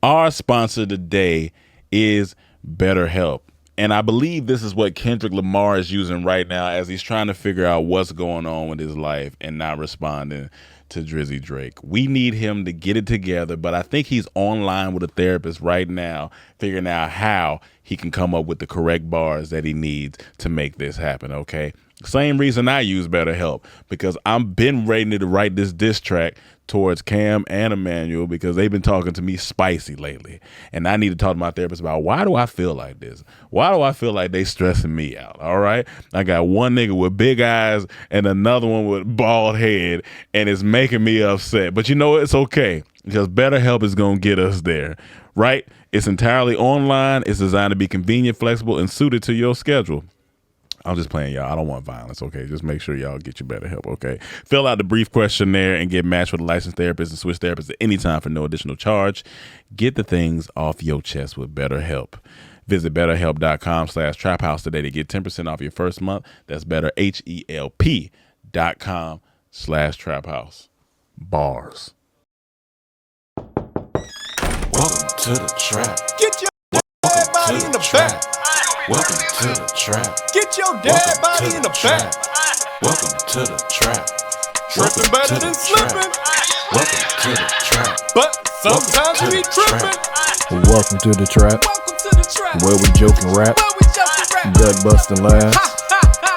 Our sponsor today is BetterHelp. And I believe this is what Kendrick Lamar is using right now as he's trying to figure out what's going on with his life and not responding to Drizzy Drake. We need him to get it together, but I think he's online with a therapist right now, figuring out how he can come up with the correct bars that he needs to make this happen, okay? Same reason I use BetterHelp, because I've been ready to write this diss track towards Cam and Amanuel because they've been talking to me spicy lately. And I need to talk to my therapist about, why do I feel like this? Why do I feel like they stressing me out? All right. I got one nigga with big eyes and another one with bald head, and it's making me upset. But you know, it's okay because BetterHelp is going to get us there, right? It's entirely online. It's designed to be convenient, flexible, and suited to your schedule. I'm just playing, y'all. I don't want violence, okay? Just make sure y'all get your BetterHelp, okay? Fill out the brief questionnaire and get matched with a licensed therapist and switch therapists at any time for no additional charge. Get the things off your chest with BetterHelp. Visit BetterHelp.com/TrapHouse today to get 10% off your first month. That's BetterHelp.com/TrapHouse. Bars. Welcome to the trap. Get your dead body in the back. Welcome to the trap. Get your dead body in the back. Welcome to the trap. Tripping better than slipping. Welcome to the trap. But sometimes we tripping. Welcome to the trap, Welcome to the trap. where we joke and rap, Where we joking rap. gut busting laughs,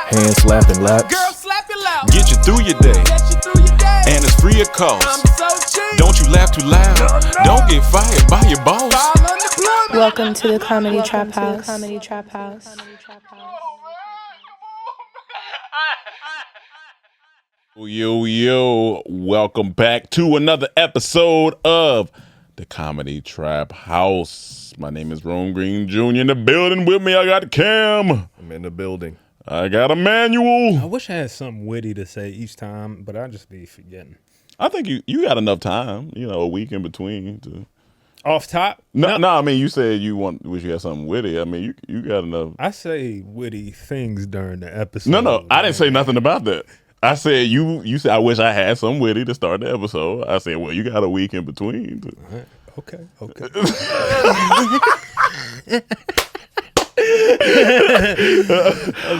hand slapping laps. Girl, slap your loud. Get you through your day, Get you through your day. and it's free of cost. I'm so cheap. Don't you laugh too loud. Don't get fired by your boss. File unemployment. Welcome to the Comedy Trap House. Comedy Trap House. Yo, welcome back to another episode of the Comedy Trap House. My name is Rome Green Jr. in the building. With me, I got Cam. I'm in the building. I got Amanuel. I wish I had something witty to say each time, but I just be forgetting. I think you got enough time, a week in between to... Off top? No, I mean, you said wish you had something witty. I mean, you got enough. I say witty things during the episode. No, I didn't say nothing about that. I said you said I wish I had some witty to start the episode. I said, well, you got a week in between. Right. Okay.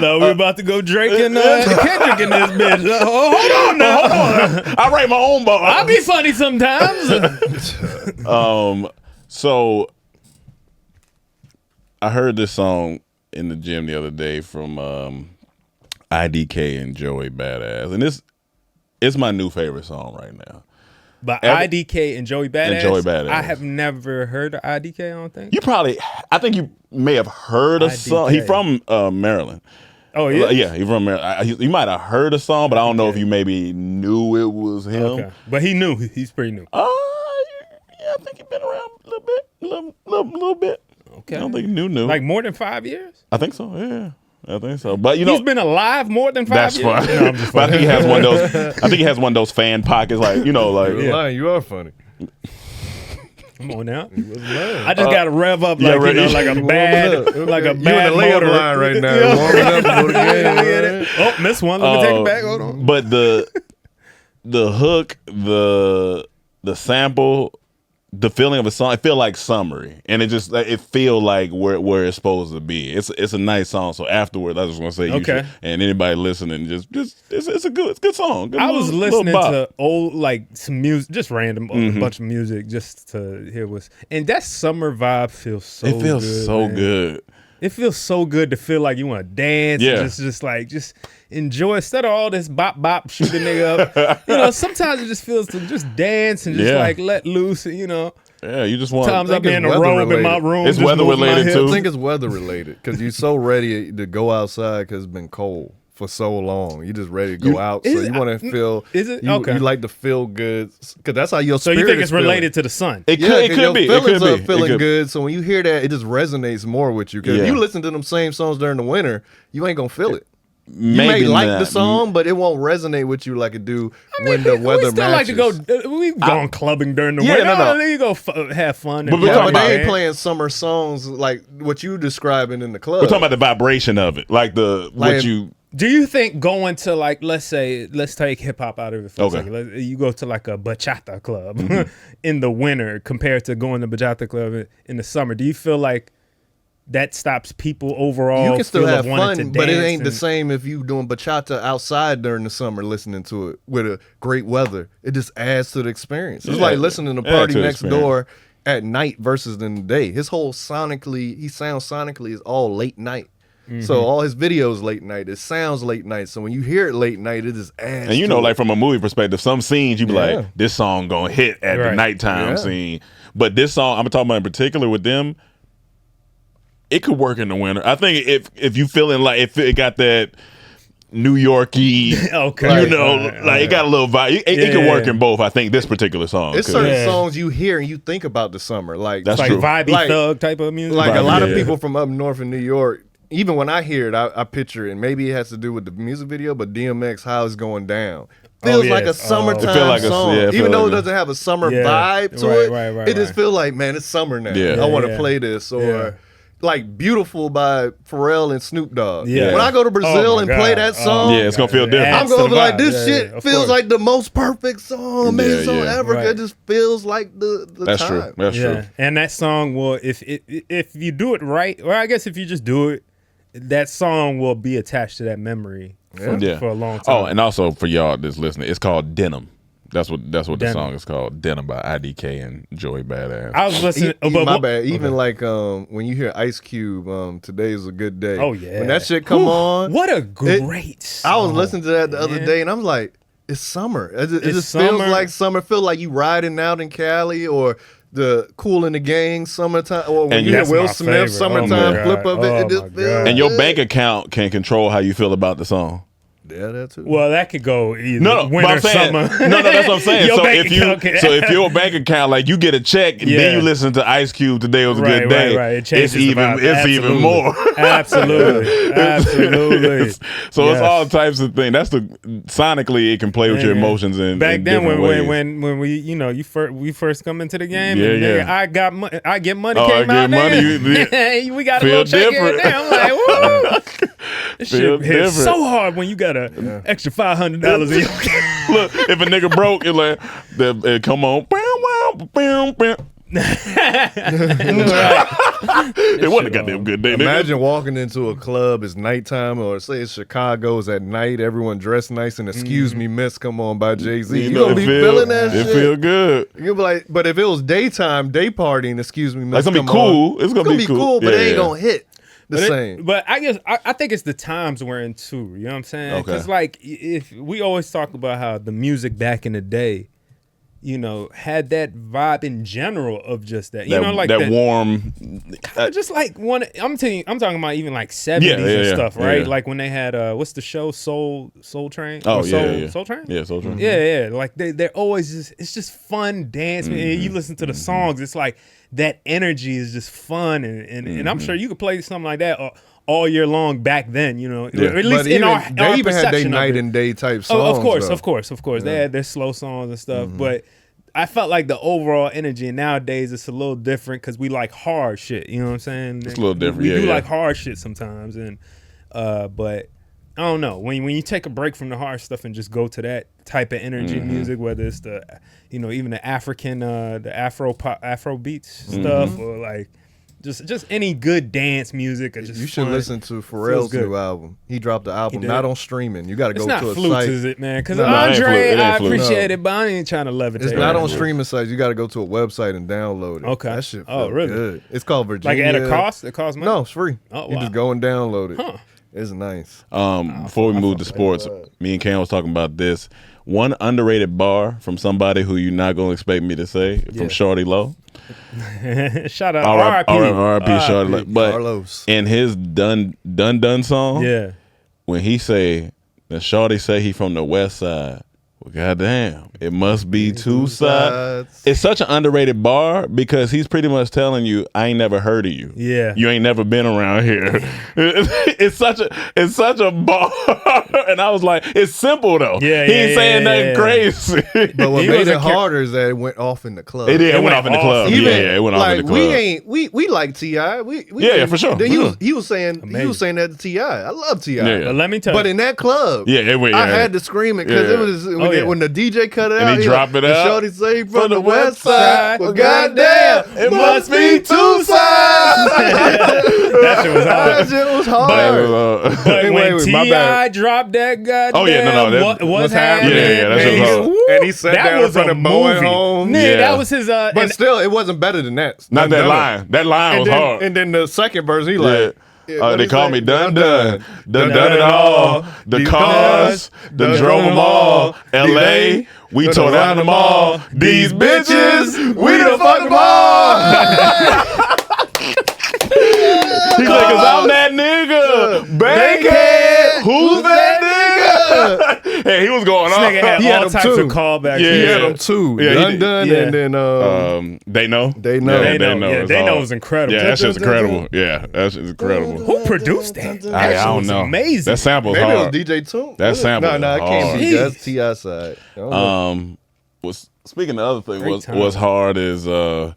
No, we're about to go Drake and Kendrick in this bitch. Hold on now. I write my own bar. I'll be funny sometimes. So I heard this song in the gym the other day from IDK and Joey Badass, and it's my new favorite song right now. But IDK and Joey Badass? And Joey Badass. I have never heard of IDK, I don't think. I think you may have heard a song. He's from Maryland. Oh, yeah? Yeah, he's from Maryland. You might have heard a song, but I don't know if you maybe knew it was him. Okay. But he knew. He's pretty new. Yeah, I think he's been around a little bit. Okay. I don't think he knew. Like more than 5 years? I think so, yeah. I think so. But he's been alive more than 5 years? That's fine. No, I'm just But I think he has one of those. I think he has one of those fan pockets, like You're lying. You are funny. Come on now. I just got to rev up like like a bad You in the layup line right now. Warming up for the game. Oh, missed one. Let me take it back. Hold on. But the hook, the sample, the feeling of a song, it feel like summery, and it feel like where it's supposed to be. It's a nice song. So afterwards, I just want to say, okay, and anybody listening, just it's a good song. Good I was little listening bop. to old some music, just random a bunch of music, just to hear and that summer vibe feels so. It feels good, so man. good. It feels so good to feel like you want to dance. Yeah. And just enjoy instead of all this bop shoot the nigga up. Sometimes it just feels to just dance and just let loose. Yeah, you just want. Sometimes I'm in a robe in my room. It's weather related too. I think it's weather related because you're so ready to go outside because it's been cold for so long. You're just ready to go out, so you want to feel. Is it? You Okay. like to feel good because that's how your So spirit you think is it's feeling. related to the sun? It could be. It could be. Feeling good. So when you hear that, it just resonates more with you. Because Yeah. if you listen to them same songs during the winter, you ain't gonna feel it. You Maybe may like not. the song, but it won't resonate with you like it do when the weather we still matches. like to go. We've gone clubbing during the Yeah, winter. no. You go have fun. But and we're Yeah, talking but about- they ain't playing summer songs like what you describing in the club. We're talking about the vibration of it, like like, Do you think going to like, let's take hip hop out of it for a Okay. second. You go to like a bachata club in the winter compared to going to bachata club in the summer. Do you feel like that stops people overall? You can still feel of have wanting fun, to but it dance ain't the and- same if you doing bachata outside during the summer listening to it with a great weather. It just adds to the experience. It's Yeah. like listening to Add Party to the Next experience. Door at night versus in the day. His whole he sounds sonically is all late night. So all his videos late night. It sounds late night. So when you hear it late night, it just adds. And you to know, it. like from a movie perspective, some scenes you be Yeah. like, this song gonna hit at the Right. nighttime Yeah. scene. But this song, I'm talking about in particular with them, it could work in the winter. I think if you feeling like if it got that New Yorky, Okay. you know, like it got a little vibe. It can work Yeah. in both. I think this particular song. It's could. certain Yeah. songs you hear and you think about the summer. Like That's like true. vibey Like- thug type of music. Like Right, a lot yeah. of people from up north in New York, even when I hear it, I picture it. And maybe it has to do with the music video, but DMX, How It's Going Down. Feels like yes. a summertime It feel like a- song. yeah, it feel even though like it a- doesn't have a summer Yeah. vibe to Right, it, right, it just right. feel like, man, it's summer now. Yeah. I want to Yeah. play this. Or Yeah. like Beautiful by Pharrell and Snoop Dogg. Yeah. When I go to Brazil my and play God. that song, Yeah, it's gonna feel different. I'm Adds to going to the be like, vibe. this Yeah, shit yeah, of feels course. like the most perfect song, amazing Yeah, song yeah. ever. Right. It just feels like the That's time. true. That's Yeah, true. and that song will, if you do it right, or I guess if you just do it, that song will be attached to that memory for a long time. Oh, and also for y'all that's listening, it's called Denim. That's what the Denim. song is called. Denim by IDK and Joey Badass. I was listening. My bad. Even like when you hear Ice Cube, "Today's a Good Day." Oh, yeah. When that shit come on, What a great song. I was listening to that the other man. day, and I'm like, it's summer. It It's just feels summer. like summer. Feel like you riding out in Cali or the Cool in the Gang summertime, or when And you hear that's Will my Smith favorite. summertime Oh, my flip God. of it. Oh, It just my feels. God. And your good. bank account can control how you feel about the song. Yeah, that too. Well, that could go either No, but winter, I'm saying, summer. no, that's what I'm saying. Your So bank if you, account can- so if your bank account, like you get a check, and Yeah. then you listen to Ice Cube, "Today Was a Right, Good Day," right. It changes it's the even, vibe. it's even Absolutely. more. Absolutely, absolutely. So it's Yes. all types of things. That's the sonically it can play with your Yeah. emotions in Back in then, different ways. when we we first come into the game, Yeah, and yeah. nigga, I get money. Oh, I came Get out Money, then. you- we got a feel little check here different. and there. I'm like, woo! This Feel shit hits different. so hard when you got a extra $500 in your account. Look, if a nigga broke, it's like, come on. It wasn't a goddamn good day, nigga. Imagine walking into a club, it's nighttime, or say it's Chicago's at night, everyone dressed nice, and "Excuse Me, Miss" come on by Jay-Z. You gonna it be feel- feeling that It shit. feel good. You'll be like, but if it was daytime, day partying, "Excuse Me, Miss" It's gonna be come on, cool. It's gonna be cool. but Yeah, it ain't yeah. gonna hit the same. But I guess I think it's the times we're in too. You know what I'm saying? Okay. Because like if we always talk about how the music back in the day, you know, had that vibe in general of just that. You That, know, like that warm. just like one. I'm talking about even like 70s Yeah, and yeah, stuff, yeah, right? yeah. Like when they had what's the show Soul Train? Oh Or yeah, Soul Train. Yeah, Soul Train. Yeah, yeah. Like they're always just it's just fun dance. And you listen to the songs, it's like that energy is just fun and I'm sure you could play something like that all year long back then, you know. Yeah. Or at least But in our they even had their perception of night it. and day type Oh, songs. of course. though. They had their slow songs and stuff, but I felt like the overall energy, and nowadays it's a little different because we like hard shit. You know what I'm saying? It's a little different, We yeah, do yeah. like hard shit sometimes, and but I don't know when you take a break from the hard stuff and just go to that type of energy music, whether it's the even the African the Afro beats stuff or like just any good dance music or just You should fun. listen to Pharrell's good. new album. He dropped the album did? not on streaming. You got to It's go not to a flutes, site. is it, man? Because No, it ain't flute. Andre, It ain't I flute. appreciate it, but I ain't trying to levitate. It's not right on now. streaming sites. You got to go to a website and download it. Okay. That shit. Oh, feel really? Good. It's called Like Virginia. at a cost? It costs money? No, it's free. Oh, You wow. just go and download it. Huh. It's nice. Before we move to sports, me and Cam was talking about this. One underrated bar from somebody who you're not gonna expect me to say from Shorty Low. Shout out R.I.P. R.I.P. R.I.P. Shorty Low. But Carlos. in his done song, Yeah. when he say that Shorty say he from the West Side, Well, goddamn, it must be two sides. It's such an underrated bar because he's pretty much telling you, I ain't never heard of you. Yeah. You ain't never been around here. It's such a bar. And I was like, it's simple though. Yeah, he ain't saying nothing crazy. But what He made was it a harder is that it went off in the club. It went off in the club. Even, It went off in the club. We like T.I. We Yeah, for sure. He was saying that to T.I. I love T.I. Yeah. But let me tell you. But in that club, I had to scream it because it was when the DJ cut it And out. he dropped it out. Shorty say from the west side. Well, goddamn, it must be two sides. That shit was hard. That shit was hard. But Anyway, when my T.I. bad. dropped that goddamn, Oh, yeah, no, what's happening? happening? Yeah, that shit was hard. Woo, And he sat that down was in front a of Bowen movie. Home. Nigga, Yeah. that was his. But and- still, it wasn't better than that. Not that Dun, dun. line. That line was then, hard. And then the second verse, he Yeah. like. They call me Dun Dun. Dun Dun it all. The cars, the drove them all. LA, we tore down them all. These bitches, we done fuck them all. He's like, cause I'm that nigga. Bankhead, who's that nigga? Hey, he was going This on. nigga had He had all them types too. of callbacks. Yeah. He had them too. Yeah, he Dun did. Dun Yeah. and then They know. They Know. Yeah, They know. Yeah, It's They Know hard. was incredible. Yeah, that shit's incredible. Yeah, that shit's incredible. Who produced that? That I shit don't was know. amazing. That sample's Maybe hard. it was DJ Toon. That sample No, is it can't hard. be. That's T.I. side. I don't know. Was speaking of the other thing Great time. was hard is the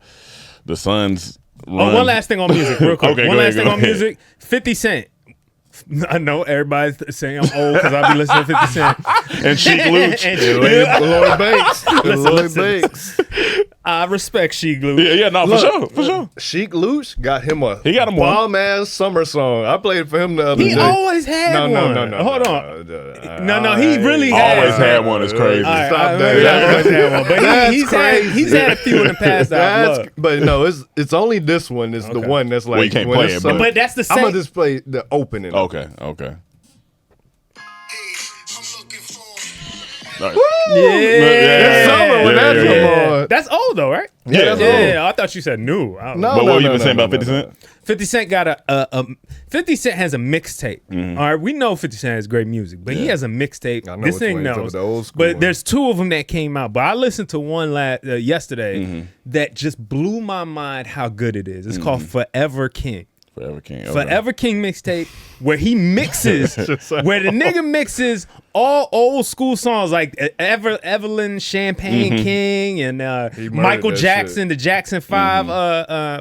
Suns. Oh, one last thing on music, real quick. Okay, One go last ahead, thing go on ahead. music. 50 Cent. I know everybody's saying I'm old because I be listening to 50 Cent. and Sheik Luch. And Lloyd Banks. Lloyd listen. Banks. I respect Sheik Luch. Yeah, no, for sure. Sheik Luch got him a He got him one. bomb ass summer song. I played for him the other He day. always had one. Hold on. No, he really had Always one. had one. It's crazy. All right, Stop I that. he always had one. But That's he's crazy. had a few in the past that I love. But no, it's only this one is the Okay. one that's like Well, you can't when play it's it, summer- But that's the I'm same. gonna just play the opening. Okay. Nice. Yeah. summer when that come on. That's old though, right? Yeah, that's Yeah, I thought you said new. I don't know. No, But no, what you no, been no, saying no, about 50 no, Cent? 50 Cent got a 50 Cent has a mixtape. All right, we know 50 Cent has great music, but he has a mixtape. I know This which thing one you're talking knows. about, the old school But one. there's two of them that came out. But I listened to one yesterday that just blew my mind how good it is. It's called Forever King. Forever King. Okay. Forever King mixtape where he mixes, where the nigga mixes all old school songs like Evelyn Champagne King and Michael that Jackson, the Jackson 5. I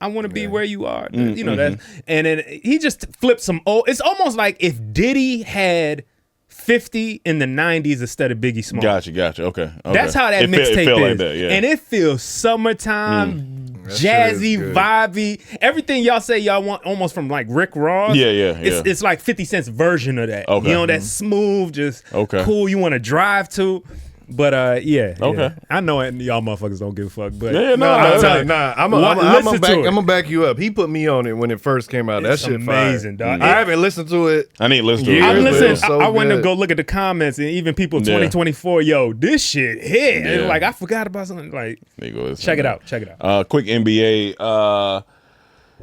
want to be where you are. You know that. And then he just flipped some old. It's almost like if Diddy had 50 in the 90s instead of Biggie Smalls. Gotcha. Okay. That's how that It mixtape felt is. like that, yeah. And it feels summertime, shit is jazzy, good. vibey. Everything y'all say y'all want almost from like Rick Ross. Yeah. It's like 50 Cent's version of that. Okay. You know, that smooth, just Okay. cool you want to drive to. But yeah. Okay. I know y'all motherfuckers don't give a fuck. But Yeah, no, I'm telling you, I'm listen to it. gonna back you up. He put me on it when it first came out. That It's shit amazing, fire. dog. I haven't listened to it. I need to listen to Years, it. I'm but it listening. was so I went to good. go look at the comments and even people Yeah. 2024. Yo, this shit hit. Yeah. It's like I forgot about something. Like There you go, listen check to it that. out. Check it out. Quick NBA.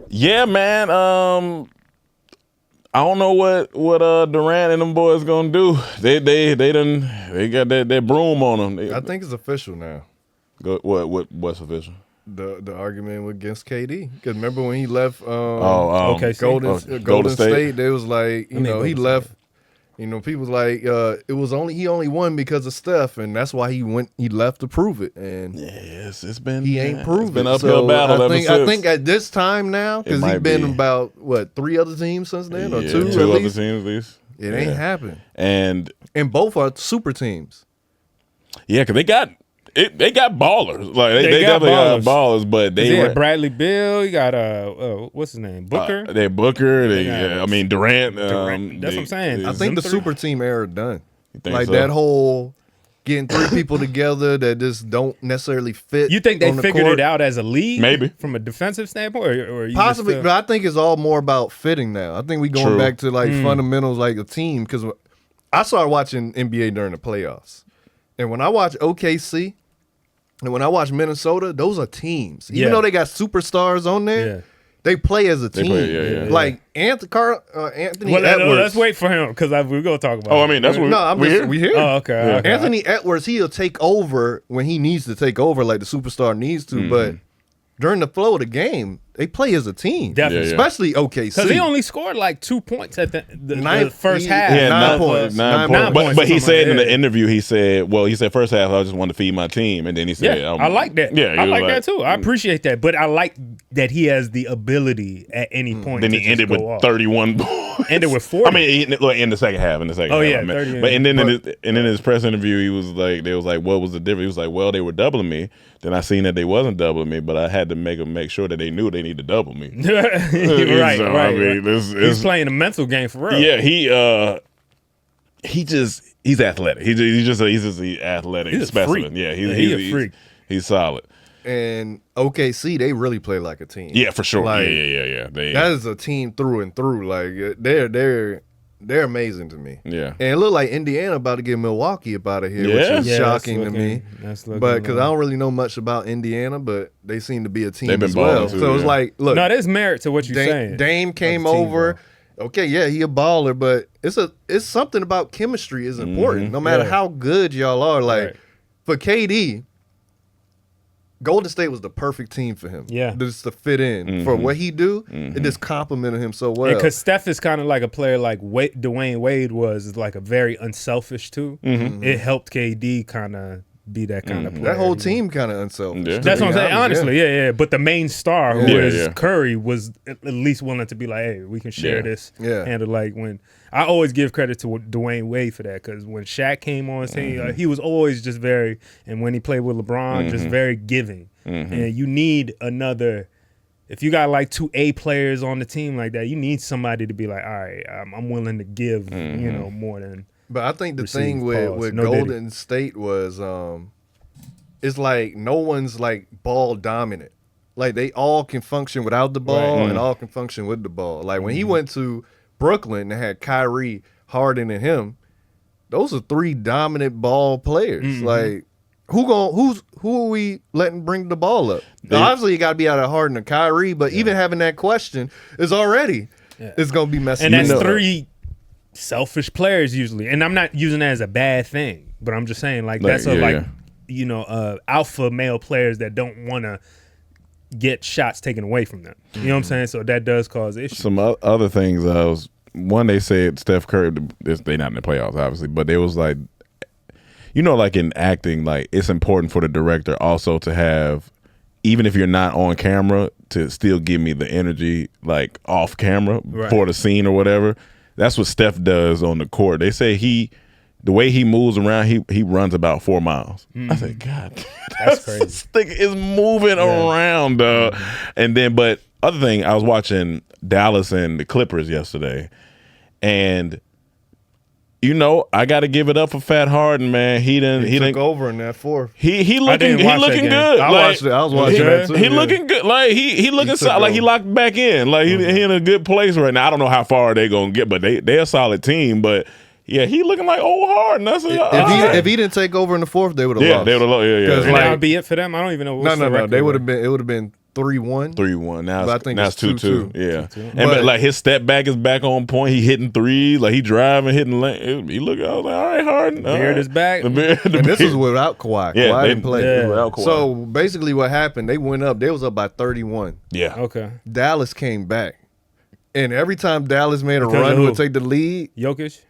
Yeah, man. I don't know what Durant and them boys gonna do. They got that broom on them. I think it's official now. What's official? The argument against KD. Because remember when he left Okay, Golden State, they was like, mean, he Golden left. People was like, it was he only won because of Steph, and that's why he left to prove it. And Yes, it's been he ain't proved It's been it. uphill So battle ever I since. think at this time now, because might he's been be. about 3 other teams since then, or Yeah, two two at other least. teams at least. It ain't happened, And and both are super teams. yeah, because they got ballers. Like they got definitely got ballers, but they They were had Bradley Bill. You got what's his name? Booker. they Booker. They got- Durant. Durant. That's what I'm saying. I think the Them super team era done. think Like so? that whole getting 3 people together that just don't necessarily fit. You think they on the figured court. it out as a league? Maybe. From a defensive standpoint? Or you Possibly, just but I think it's all more about fitting now. I think we going True. back to like fundamentals, like a team. Because I started watching NBA during the playoffs, and when I watch OKC and when I watch Minnesota, those are teams. Even Yeah. though they got superstars on there, Yeah. They play as a team. play, yeah. Like Anthony Well, Edwards. let's wait for him because we're gonna talk about. Oh, I him. mean, that's what No, I'm we just here. we here. Oh, okay. okay. Anthony Edwards, he'll take over when he needs to take over, like the superstar needs to. But during the flow of the game, they play as a team. Definitely. Especially OKC. Because he only scored like 2 points at the Nine- first he- half. Yeah, 9 points. 9 9 points. But he or said something in like the interview, he said first half, I just wanted to feed my team. And then he said, Yeah, I like that. Yeah, he I was like that too. I appreciate that. But I like that he has the ability at any point. Then to he just ended go with off. 31 points. Ended with 40. I mean, in the second half. Oh, yeah, half, 30. But and then in his press interview, he was like, they was like, what was the difference? He was like, well, they were doubling me. Then I seen that they wasn't doubling me, but I had to make sure that they knew they need to double me. right, So, right. I mean, He's playing a mental game for real. Yeah, he's athletic. He's just an athletic He's a specimen. freak. Yeah, He's a freak. He's solid. And OKC, they really play like a team. Yeah, for sure. Like, yeah. That is a team through and through. Like they're amazing to me. Yeah. And it looked like Indiana about to get Milwaukee up out of here, which Yeah. is Yeah, shocking that's to me. that's looking But because I low. don't really know much about Indiana, but they seem to be a team They've been as well. balling too, So it's yeah. like, look, No, there's merit to what you're saying. Dame came As a team, over. Okay, yeah, he a baller, but it's something about chemistry is important. No matter Yeah. how good y'all are. Like Right. for KD, Golden State was the perfect team for him. Yeah. Just to fit in. For what he do, it just complimented him so well. Because Steph is kind of like a player like Dwayne Wade was, is like a very unselfish too. It helped KD kind of be that kind of player. That whole team kind of unselfish. Yeah. to That's be what I'm saying. honest, Honestly, yeah. But the main star, who Yeah, is yeah. Curry, was at least willing to be like, "Hey, we can share Yeah. this." Yeah. And like when I always give credit to Dwayne Wade for that, because when Shaq came on scene, he was always just very, and when he played with LeBron, just very giving. And you need another. If you got like 2 A players on the team like that, you need somebody to be like, all right, I'm willing to give, more than. But I think the Receive thing with pause. No Golden State was it's like no one's like ball dominant. Like they all can function without the ball and all can function with the ball. Like when he went to Brooklyn and had Kyrie, Harden, and him, those are 3 dominant ball players. Like who are we letting bring the ball up? Now, obviously you got to be out of Harden and Kyrie, but even having that question is already it's gonna be messing. And that's up. 3 selfish players usually. And I'm not using that as a bad thing, but I'm just saying like that's alpha male players that don't want to get shots taken away from them. You know what I'm saying? So that does cause issues. Some other things they said Steph Curry, they not in the playoffs obviously, but they was like, like in acting, like it's important for the director also to have, even if you're not on camera, to still give me the energy like off camera for the scene or whatever. That's what Steph does on the court. They say the way he moves around, he runs about 4 miles. I said, God, That's crazy. this thing is moving around. And then, but other thing, I was watching Dallas and the Clippers yesterday, and I got to give it up for Fat Harden, man. He took over in that fourth. He looking watch that good. game. I watched it. I was watching that too. He yeah. looking good. Like he looking took solid. Like he over. locked back in. Like he in a good place right now. I don't know how far they gonna get, but they're a solid team. But yeah, he looking like old Harden. That's If he didn't take over in the fourth, they would have lost. they would have lost. Yeah. Because, And like- that would be it for them. I don't even know what's the No. record They would right? have been. It would have been 3-1. 3-1. Now But I it's, think now it's it's 2-2. 2-2. Yeah. 2-2. And but But- like his step back is back on point. He hitting threes. Like he driving, hitting lane. He look. I was like, all right, Harden. all Beard right. is back. The beard. And this was without Kawhi. Yeah, Kawhi they didn't play. Yeah. without Kawhi. So basically, what happened? They went up. They was up by 31. yeah. Okay. Dallas came back, and every time Dallas made a Because run, of who who? would take the lead? Jokic?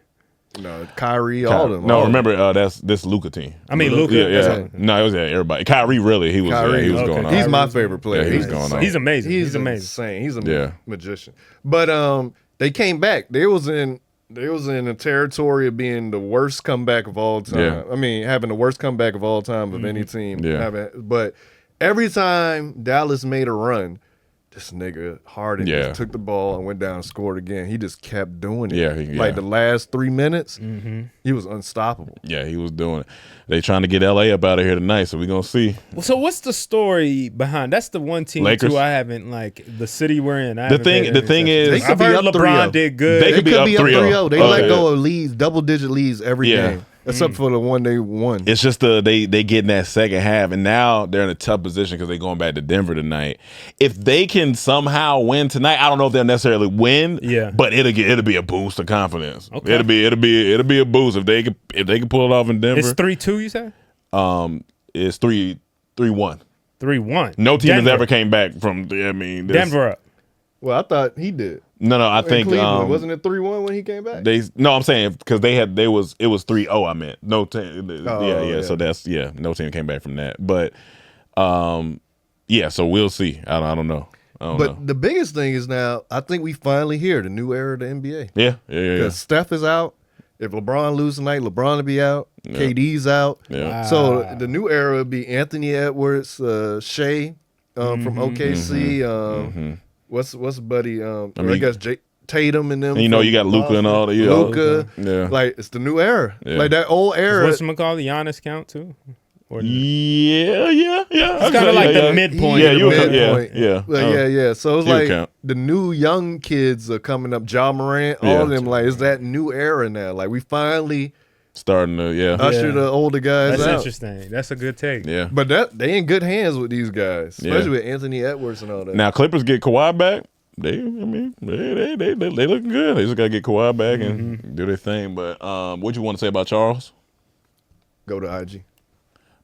Kyrie, all of them. No, all of them. remember this Luka team. I mean, Luka. Yeah, that's yeah. No, it was everybody. Kyrie really. He was. Kyrie, he was okay. going on. He's my favorite player. Yeah, he's going on. He's amazing. He's amazing. insane. He's a Yeah. magician. But they came back. They was in the territory of being the worst comeback of all time. Yeah. I mean, having the worst comeback of all time of any team. Yeah. But every time Dallas made a run, this nigga Harden Yeah. just took the ball and went down and scored again. He just kept doing it. Yeah, Like the last 3 minutes, he was unstoppable. Yeah, he was doing it. They trying to get LA up out of here tonight, so we gonna see. So what's the story behind? That's the one team Lakers? too. I haven't like the city we're in. I The haven't thing- paid the any thing attention. is- They I've could be heard up LeBron 3-0. did good. They could be up 3-0. They Oh, let yeah. go of leads, double-digit leads every Yeah. game. except for the one they won. It's just they get in that second half, and now they're in a tough position because they're going back to Denver tonight. If they can somehow win tonight, I don't know if they'll necessarily win. Yeah. But it'll be a boost of confidence. Okay. It'll be a boost if they can pull it off in Denver. It's 3-2. You said? It's 3-1. 3-1. No team has Denver. ever came back from. I mean, Denver up. Well, I thought he did. No, I In think Cleveland, wasn't it 3-1 when he came back? I'm saying because it was 3-0. I meant no team. yeah. So no team came back from that. But so we'll see. I don't know. But the biggest thing is now, I think we finally hear the new era of the NBA. Yeah. Because Steph is out. If LeBron loses tonight, LeBron will be out. Yeah. KD's out. Yeah. Wow. So the new era would be Anthony Edwards, Shea from OKC. What's buddy? I guess Tatum and them. And you got Luka and all that. Luka. Yeah. Like, it's the new era. Yeah. Like, that old era. What's the Giannis count too? Or Yeah. It's kind of like the midpoint. Yeah, of the you midpoint. yeah. Well, yeah. So it's He'll like count. the new young kids are coming up. Ja Morant, all of them. Like, it's that new era now. Like, we finally Starting to usher the older guys That's out. interesting. That's a good take. Yeah. But they in good hands with these guys, especially with Anthony Edwards and all that. Now Clippers get Kawhi back. They looking good. They just gotta get Kawhi back and do their thing. But what you want to say about Charles Go to IG.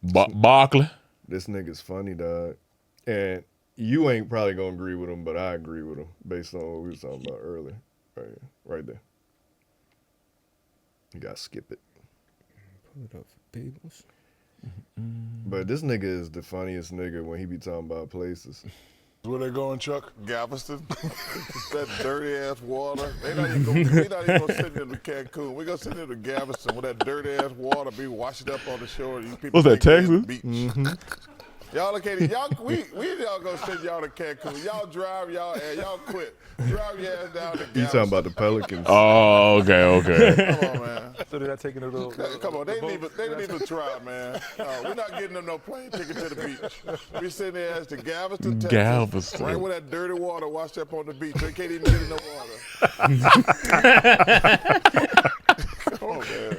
Barkley? This nigga's funny, dog. And you ain't probably gonna agree with him, but I agree with him based on what we were talking about earlier. Right there. You gotta skip it. Pull it up for Peebles. But this nigga is the funniest nigga when he be talking about places. Where they going, Chuck? Galveston? That dirty ass water. We not even gonna send them to Cancun. We gonna send them to Galveston where that dirty ass water be washing up on the shore. You people What's that, think we in Texas? the beach. Y'all okay? We all gonna send y'all to Cancun. Y'all drive y'all quit. Drive your ass down to Galveston. You talking about the Pelicans? Oh, okay. Come on, man. So they're not taking a little. Come on, they didn't even try, man. No, we're not getting them no plane ticket to the beach. We send their ass to Galveston, Texas. Galveston. Right where that dirty water washed up on the beach. They can't even get in the water. Come on, man.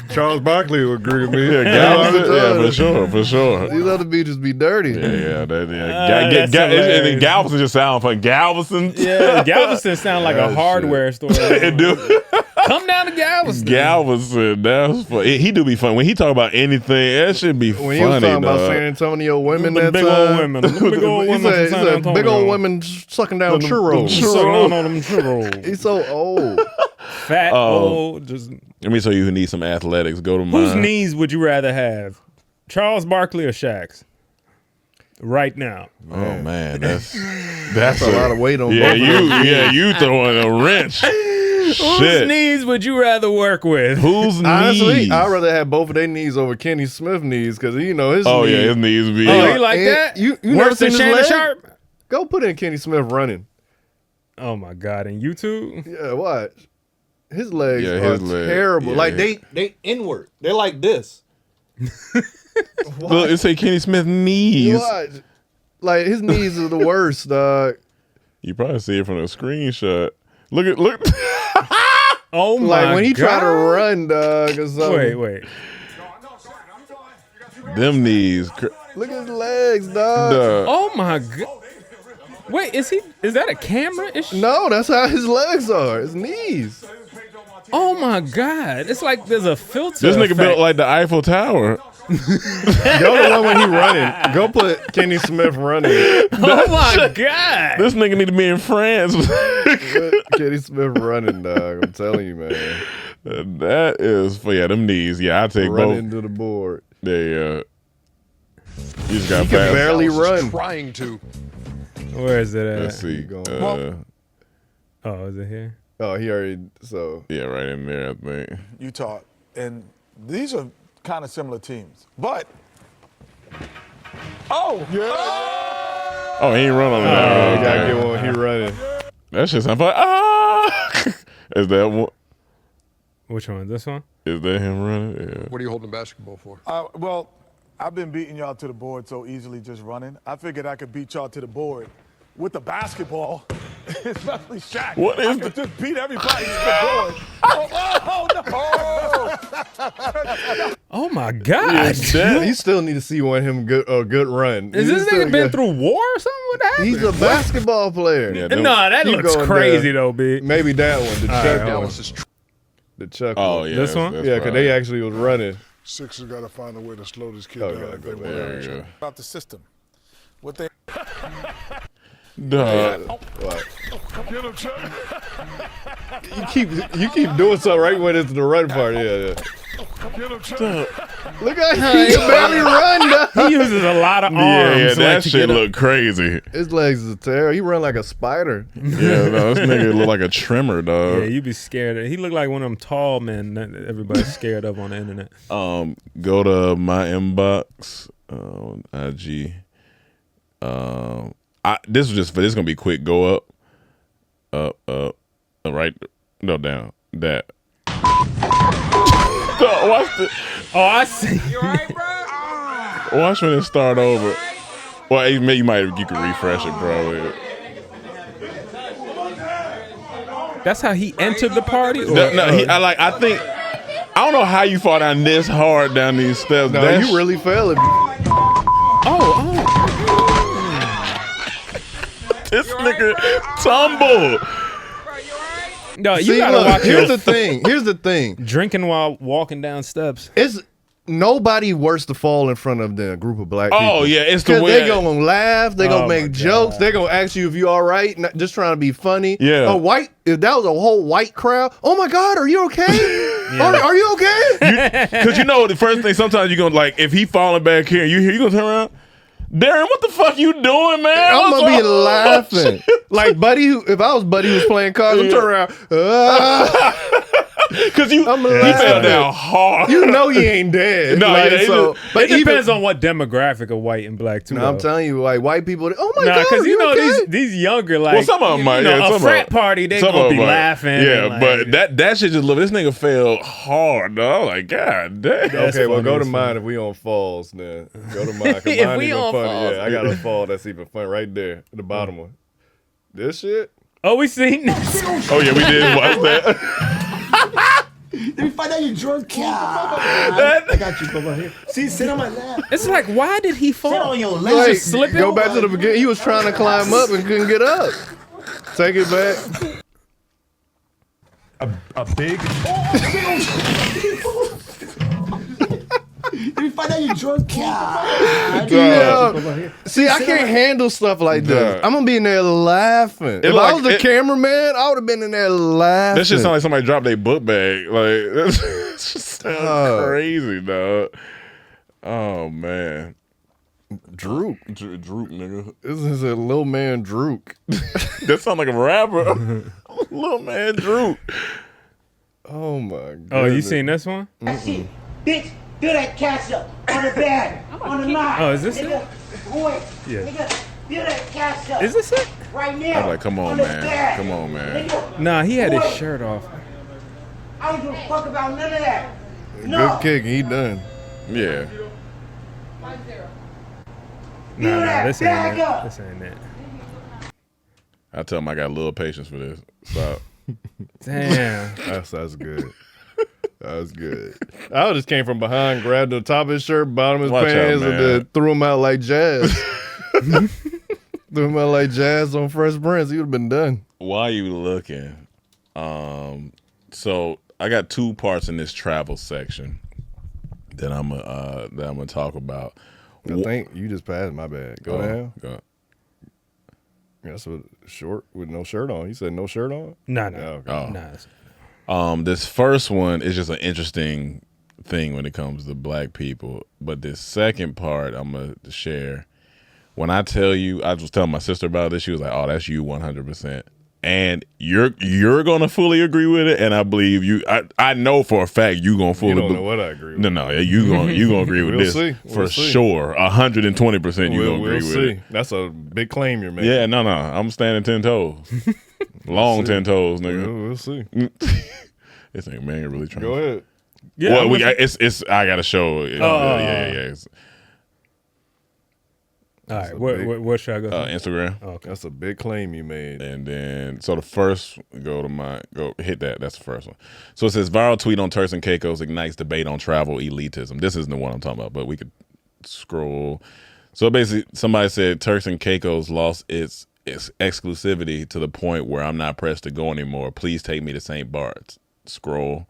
Charles Barkley would agree with me. Yeah, Galveston. For sure. These other beaches be dirty. That's And hilarious. Galveston just sound fun. Galveston. Yeah, Galveston sound like a hardware store. It do. Come down to Galveston. Galveston. That's fun. He do be fun when he talk about anything. That should be When funny. he was talking about dog. San Antonio women, The that big time, old women. The big old he women said, from San Antonio. big old women sucking down churros. Sucking on them churros. He's so old. Fat, old, just. Let me show you who needs some athletics. Go to Whose mine. knees would you rather have? Charles Barkley or Shaq's? Right now. Oh man, that's That's a lot of weight on yeah. both of them. You throwing a wrench. Whose Shit. knees would you rather work with? Whose Honestly, knees? I'd rather have both of their knees over Kenny Smith knees because his Oh knees. yeah, his knees be. Oh, you like And that? you never Worse than seen his Shannon leg? Sharp? Go put in Kenny Smith running. Oh my God! And YouTube? Yeah, watch. His legs Yeah, are his leg. terrible. Yeah, like yeah. they inward. They're like this. Look, it say Kenny Smith You knees. watch. Like his knees are the worst, dog. You probably see it from the screenshot. Look. Oh my Like when he God. tried to run, dog, or something. Wait. Them knees. Look at his legs, dog. Duh. Oh my God. Wait, is that a camera? No, that's how his legs are. His knees. Oh my God. It's like there's a filter. This nigga effect. built like the Eiffel Tower. Go the one when he running. Go put Kenny Smith running. Oh my God. This nigga need to be in France. Put Kenny Smith running, dog. I'm telling you, man. That is for them knees. Yeah, I take Run both. into the board. They you just got He can fast. barely run. Trying to. Where is it at? Let's see. Going. Oh, is it here? Oh, he already. So Yeah, right in there, I think. Utah. And these are kind of similar teams. But. Oh! Yeah! Oh, he ain't run on you that. gotta Okay. get one. He running. That shit sound like Is that one? Which one? This one? Is that him running? Yeah. What are you holding the basketball for? Well, I've been beating y'all to the board so easily just running. I figured I could beat y'all to the board with the basketball. Especially Shaq. What is I could just beat everybody to the board. Oh my God! He still need to see one of him good run. Is this nigga been through war or something? What happened? He's a basketball player. Yeah, No, that Keep looks going crazy down. though, B. Maybe that one, the Chuck that one. was The Chuck Oh one. yeah, This one? that's Yeah, because probably- they actually was running. Sixers got to find a way to slow this kid Oh, down. gotta if go they back. want There to you go. about the system. What they Duh. What? Get him, Chuck. You keep doing so right when it's the run part. Yeah. Get him, Chuck. Look at him. He barely run. Though. He uses a lot of arms. Yeah, like, that to shit get up. look crazy. His legs is terrible. He run like a spider. Yeah, no, this nigga look like a trimmer, dog. Yeah, you be scared. He look like one of them tall men that everybody's scared of on the internet. Go to my inbox on IG. This is just for this is gonna be quick. Go up, right, no, down. That. Watch Oh, I see. watch when it start over. Well, you can refresh it, bro. That's how he entered the party. Or, I think I don't know how you fall down this hard down these steps. No, you really fell. This nigga tumble. No, you See, gotta look, watch here's your the thing. Here's the thing. drinking while walking down steps. It's nobody worse to fall in front of than a group of black people. Oh yeah, it's the Because way they gonna laugh, they gonna Oh, my make jokes, they gonna ask you if you all right, not just trying to be funny. Yeah. If that was a whole white crowd, oh my God, are you okay? Are you okay? Because you know the first thing sometimes you're gonna like if he falling back here, you gonna turn around. Darren, what the fuck you doing, man? I'm What's gonna be up? laughing. Like Buddy, if I was Buddy who's playing cards, I'm turning around. Because you I'm fell laughing. down hard. You know he ain't dead. No, Like, yeah, so, But it depends on what demographic of white and black too. No, I'm though. telling you, like white people. Oh my Nah, God, because you know okay? these younger like Well, some of them might. you know, Yeah, a some frat of 'em. party they Some gonna of be 'em might. laughing. Yeah, and, but like, that shit just look. This nigga fell hard, dog. Like God damn. That's Okay, well, funny go to as mine fuck. if we on falls. Then go to mine. 'Cause If mine we even on funny. falls. Yeah, I got a fall that's even fun right there, the bottom one. This shit. oh, we seen this. Oh yeah, we did watch that. Let me find out you drunk cat. I got you over here. See, sit on my lap. It's like, why did he fall? Sit on your lap. Like, just slipping? go back to the beginning. He was trying to climb up and couldn't get up. Take it back. a big Let me find out you drunk cat. Yeah. See, I can't handle stuff like this. Duh. I'm gonna be in there laughing. If look I like- was the cameraman, I would have been in there laughing. That shit sound like somebody dropped their book bag. Like that just sounds Oh. crazy, dog. Oh man, Droop. droop, nigga. This is a little man Droop. That sound like a rapper. Little man, droop. Oh my god. Oh, you seen this one? Bitch, do that cash up on the bag, on the line. Oh, is this nigga, boy, Yeah. nigga, do that cash up. Is this it? right now? I'm like, come on, the man. bag. Come on, man. Nigga, Nah, he had his boy, shirt off. I don't give a fuck about none of that. Good No. kick. He done. Yeah. Nah, this ain't Back it. up. This ain't it. I tell him I got a little patience for this. Stop. Damn. That's good. That was good. I just came from behind, grabbed the top of his shirt, bottom of his Watch out, pants, and man. then threw him out like jazz. Threw him out like jazz on Fresh Prince. He would have been done. While you looking, so I got two parts in this travel section that I'm gonna talk about. I think you just passed. My bad. Go down. Go. That's a short with no shirt on. You said no shirt on? Nah. Yeah, okay. Oh. Nah. This first one is just an interesting thing when it comes to black people. But this second part I'm gonna share. When I tell you, I was telling my sister about this. She was like, "Oh, that's you 100%." And you're gonna fully agree with it, and I believe you. I know for a fact you gonna fully. You don't know what I agree with. No, you gonna agree with We'll this see. for We'll see. sure. 120% you gonna agree with it. That's a big claim you're making. Yeah, no, I'm standing 10 toes, long 10 toes, nigga. We'll see. This nigga man really trying. Go ahead. Yeah. Well, it's I gotta show. Yeah. All right, where should I go? Instagram. Oh, okay. That's a big claim you made. And then, so the first, go hit that. That's the first one. So it says viral tweet on Turks and Caicos ignites debate on travel elitism. This isn't the one I'm talking about, but we could scroll. So basically, somebody said Turks and Caicos lost its exclusivity to the point where I'm not pressed to go anymore. Please take me to St. Bart's. Scroll.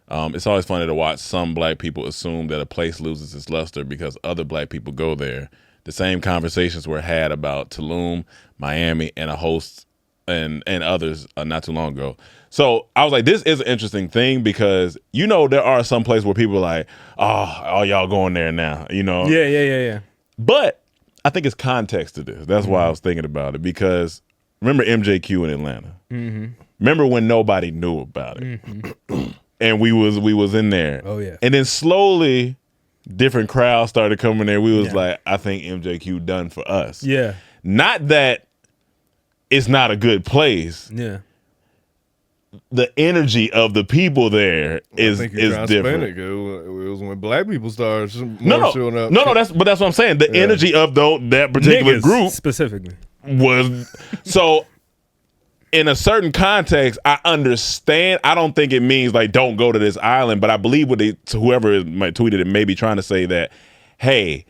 It's always funny to watch some black people assume that a place loses its luster because other black people go there. The same conversations were had about Tulum, Miami, and a host and others not too long ago. So I was like, this is an interesting thing because, there are some places where people are like, oh, y'all going there now, Yeah. But I think it's context to this. That's why I was thinking about it because remember MJQ in Atlanta? Mm-hmm. Remember when nobody knew about it? Mm-hmm. And we was in there. Oh, yeah. And then slowly different crowds started coming in. We was like, I think MJQ done for us. Yeah. Not that it's not a good place. Yeah. The energy of the people there is different. It was when black people started showing up. No, that's what I'm saying. The energy of that particular Niggas group specifically was so. In a certain context, I understand. I don't think it means like don't go to this island, but I believe whoever might tweeted it may be trying to say that, hey,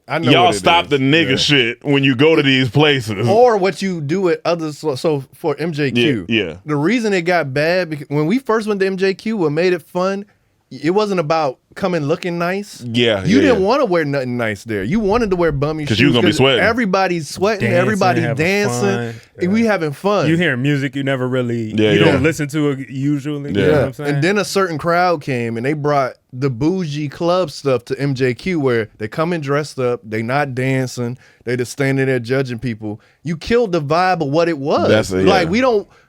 I know y'all stop the nigga shit when you go to these places. Or what you do at others. So for MJQ, yeah. The reason it got bad, because when we first went to MJQ, what made it fun, it wasn't about coming looking nice. Yeah. You didn't want to wear nothing nice there. You wanted to wear bummy shoes. Because you was going to be sweating. Everybody's sweating. Everybody dancing. And we having fun. You hear music you never really, don't listen to it usually. Yeah. You know what I'm saying? And then a certain crowd came and they brought the bougie club stuff to MJQ where they come in dressed up. They not dancing. They just standing there judging people. You killed the vibe of what it was. Like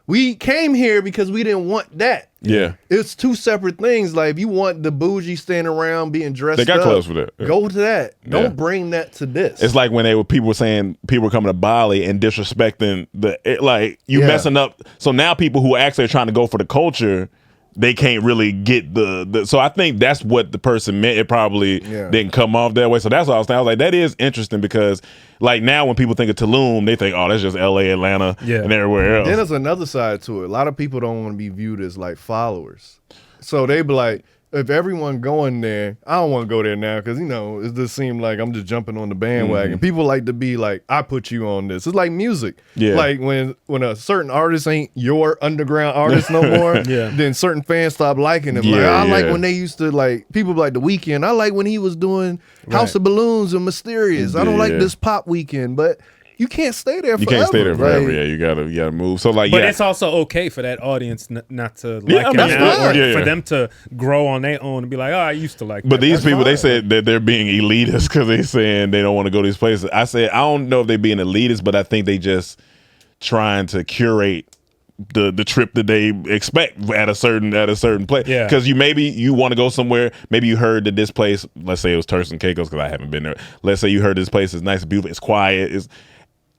we came here because we didn't want that. Yeah. It's two separate things. Like if you want the bougie standing around being dressed up. They got clothes for that. Yeah. Go to that. Don't bring that to this. It's like when people were saying people were coming to Bali and disrespecting messing up. So now people who actually are trying to go for the culture, they can't really get the so I think that's what the person meant. It probably didn't come off that way. So that's what I was thinking. I was like, that is interesting because like now when people think of Tulum, they think, oh, that's just LA, Atlanta, and everywhere else. Then there's another side to it. A lot of people don't want to be viewed as like followers. So they be like, if everyone going there, I don't want to go there now because, it just seems like I'm just jumping on the bandwagon. Mm-hmm. People like to be like, I put you on this. It's like music. Yeah. Like when a certain artist ain't your underground artist no more, then certain fans stop liking them. I like when they used to people like The Weeknd. I like when he was doing House of Balloons and Mysterious. I don't like this pop weekend, but you can't stay there forever. You can't stay there forever. You gotta move. So but it's also okay for that audience not to like it, for them to grow on their own and be like, oh, I used to like that. But these people, they said that they're being elitist because they saying they don't want to go to these places. I said, I don't know if they're being elitist, but I think they just trying to curate the trip that they expect at a certain place. Yeah. Because you want to go somewhere. Maybe you heard that this place, let's say it was Turks and Caicos because I haven't been there. Let's say you heard this place is nice and beautiful. It's quiet.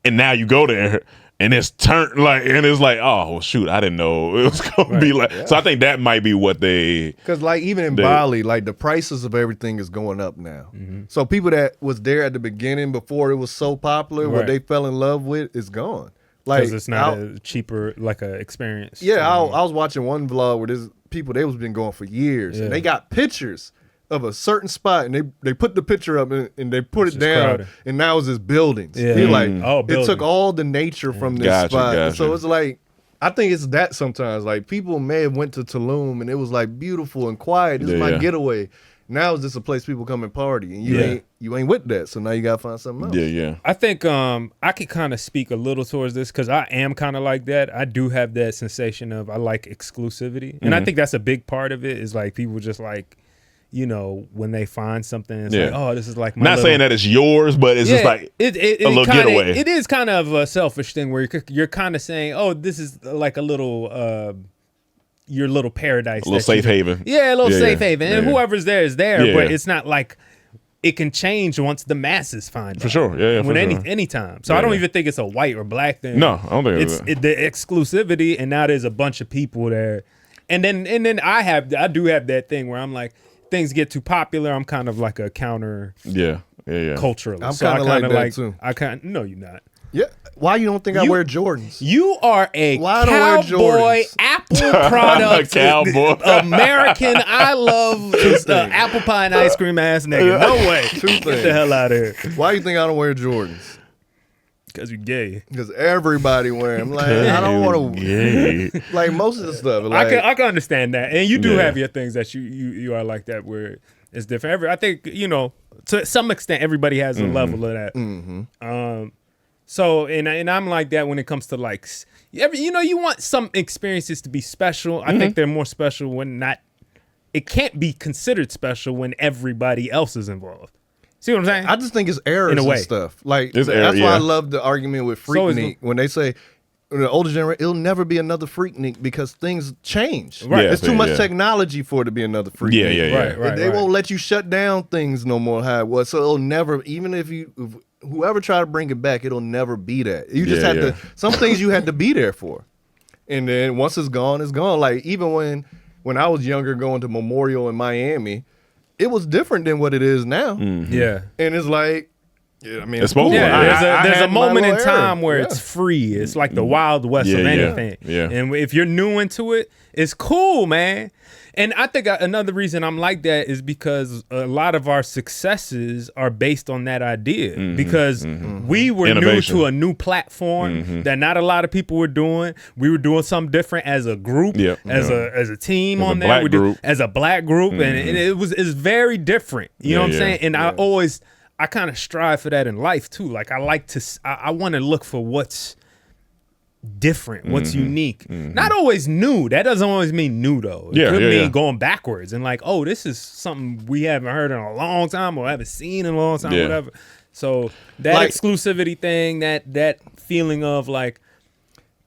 And now you go there and it's turned and it's like, oh, well, shoot, I didn't know it was going to be like. Yeah. So I think that might be what because even in Bali, the prices of everything is going up now. Mm-hmm. So people that was there at the beginning before it was so popular, what they fell in love with is gone. Because it's not a cheaper experience. Yeah, I was watching one vlog where there's people, they was been going for years and they got pictures of a certain spot and they put the picture up and they put it down crowded. And now it's just buildings. Yeah. It took all the nature from this spot. Gotcha. So it's like, I think it's that sometimes. Like people may have went to Tulum and it was like beautiful and quiet. This is my getaway. Now it's just a place people come and party and you ain't with that. So now you gotta find something else. Yeah. I think I could kind of speak a little towards this because I am kind of like that. I do have that sensation of I like exclusivity. And I think that's a big part of it is like people just like, when they find something, it's like, oh, this is like my not saying that it's yours, but it's just like a little getaway. It is kind of a selfish thing where you're kind of saying, oh, this is like a little your little paradise, a little safe haven. Yeah, a little safe haven, and whoever's there is there. But it's not like it can change once the masses find it. For sure, anytime. So I don't even think it's a white or black thing. No, I don't think it's the exclusivity, and now there's a bunch of people there, and then I do have that thing where I'm like. Things get too popular, I'm kind of like a counter. Yeah. culturally. I'm So I kinda like kinda that, too. I kind no, you're not. Yeah. Why you don't think I You- wear Jordans? You are a Why I don't wear cowboy Jordans? apple product, Cowboy. American. I love apple pie and ice cream ass nigga. No way. Get things. the hell out of here. Why you think I don't wear Jordans? Because you're gay. Because everybody wear them. Like I don't want to. Gay. Like most of the stuff. Like, I can understand that, and you do Yeah. have your things that you are like that where it's different. I think to some extent everybody has a level of that. So and I'm like that when it comes to like you want some experiences to be special. I think they're more special when not. It can't be considered special when everybody else is involved. See what I'm saying? I just think it's errors In a way. and stuff. Like It's that's error, why I yeah. love the argument with So is Freaknik when they say the older generation, it'll never be another Freaknik because things change. Right. Yeah, There's too much yeah. technology for it to be another Freaknik. Yeah. Right. They won't let you shut down things no more how it was. So it'll never, even if whoever try to bring it back, it'll never be that. You just Yeah, have yeah. to, some things you had to be there for. And then once it's gone, it's gone. Like even when I was younger going to Memorial in Miami, it was different than what it is now. Yeah. And it's like, yeah, I mean, It's supposed to. Yeah, there's a had my moment in little time era. where Yeah. it's free. It's like the Wild West Yeah, of yeah. anything. Yeah. And if you're new into it, it's cool, man. And I think another reason I'm like that is because a lot of our successes are based on that idea. Because we were Innovation. new to a new platform that not a lot of people were doing. We were doing something different as a group, Yep. as a team As a on there. black We group. as a black group, and it's very different. You know what I'm Yeah, saying? And I kind of strive for that in life too. Like I want to look for what's different, what's unique. Not always new. That doesn't always mean new though. It could mean going backwards and like, oh, this is something we haven't heard in a long time or haven't seen in a long time, Yeah. whatever. So that Like- exclusivity thing, that feeling of like,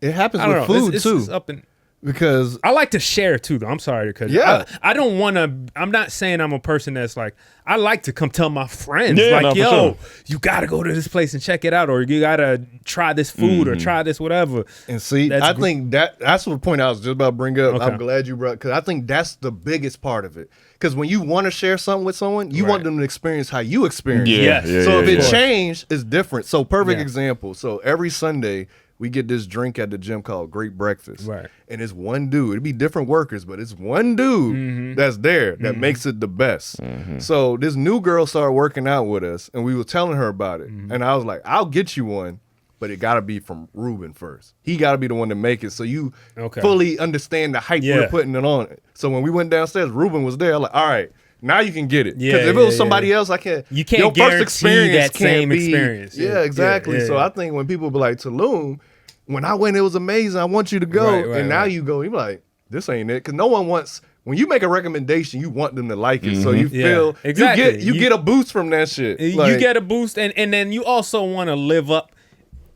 it happens I don't with know, food it's too. up in. Because I like to share too, though. I'm sorry because Yeah. I don't want to. I'm not saying I'm a person that's like I like to come tell my friends Yeah, like, no, for yo, sure. you got to go to this place and check it out, or you got to try this food or try this whatever. and see, That's I gr- think that's the point I was just about to bring up. Okay. I'm glad you brought because I think that's the biggest part of it. Because when you want to share something with someone, you want Right. them to experience how you experience it. Yeah, Yes. So if it yeah. changed, it's different. So perfect Yeah. example. So every Sunday we get this drink at the gym called Great Breakfast. Right. And it's one dude. It'd be different workers, but it's one dude that's there that makes it the best. So this new girl started working out with us and we were telling her about it. And I was like, I'll get you one, but it gotta be from Ruben first. He gotta be the one to make it so you Okay. fully understand the hype Yeah. we're putting it on. So when we went downstairs, Ruben was there. I'm like, all right, now you can get it. Yeah, Because if it was yeah, somebody yeah. else, I can't. You can't Your guarantee first experience that can't same be, experience. Yeah, Yeah, exactly. yeah, So yeah. I think when people be like, Tulum, when I went, it was amazing. I want you to go. Right, right, and now right. you go, you're like, this ain't it. Because no one wants, when you make a recommendation, you want them to like it. So you Yeah, feel, exactly. you get a boost from that shit. You Like, get a boost, and then you also want to live up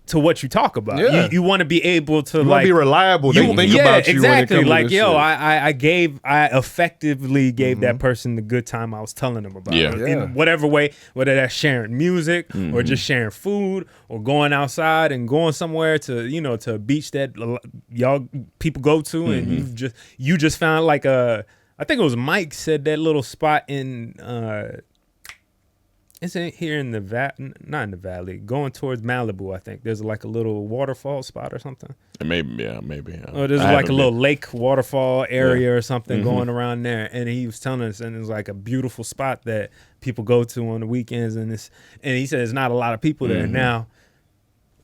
to what you talk about. Yeah. You want to be able to you want like to be reliable. They think about you exactly. when it comes Like, to this yo, shit. I effectively gave that person the good time I was telling them about. Yeah. In Yeah. whatever way, whether that's sharing music or just sharing food or going outside and going somewhere to to a beach that y'all people go to, and you just found like I think it was Mike said that little spot in. It's here in the not in the valley, going towards Malibu. I think there's like a little waterfall spot or something. Maybe. Yeah. Or there's I like a haven't little been. lake waterfall area or something going around there. And he was telling us, and it's like a beautiful spot that people go to on the weekends. And he said there's not a lot of people there now.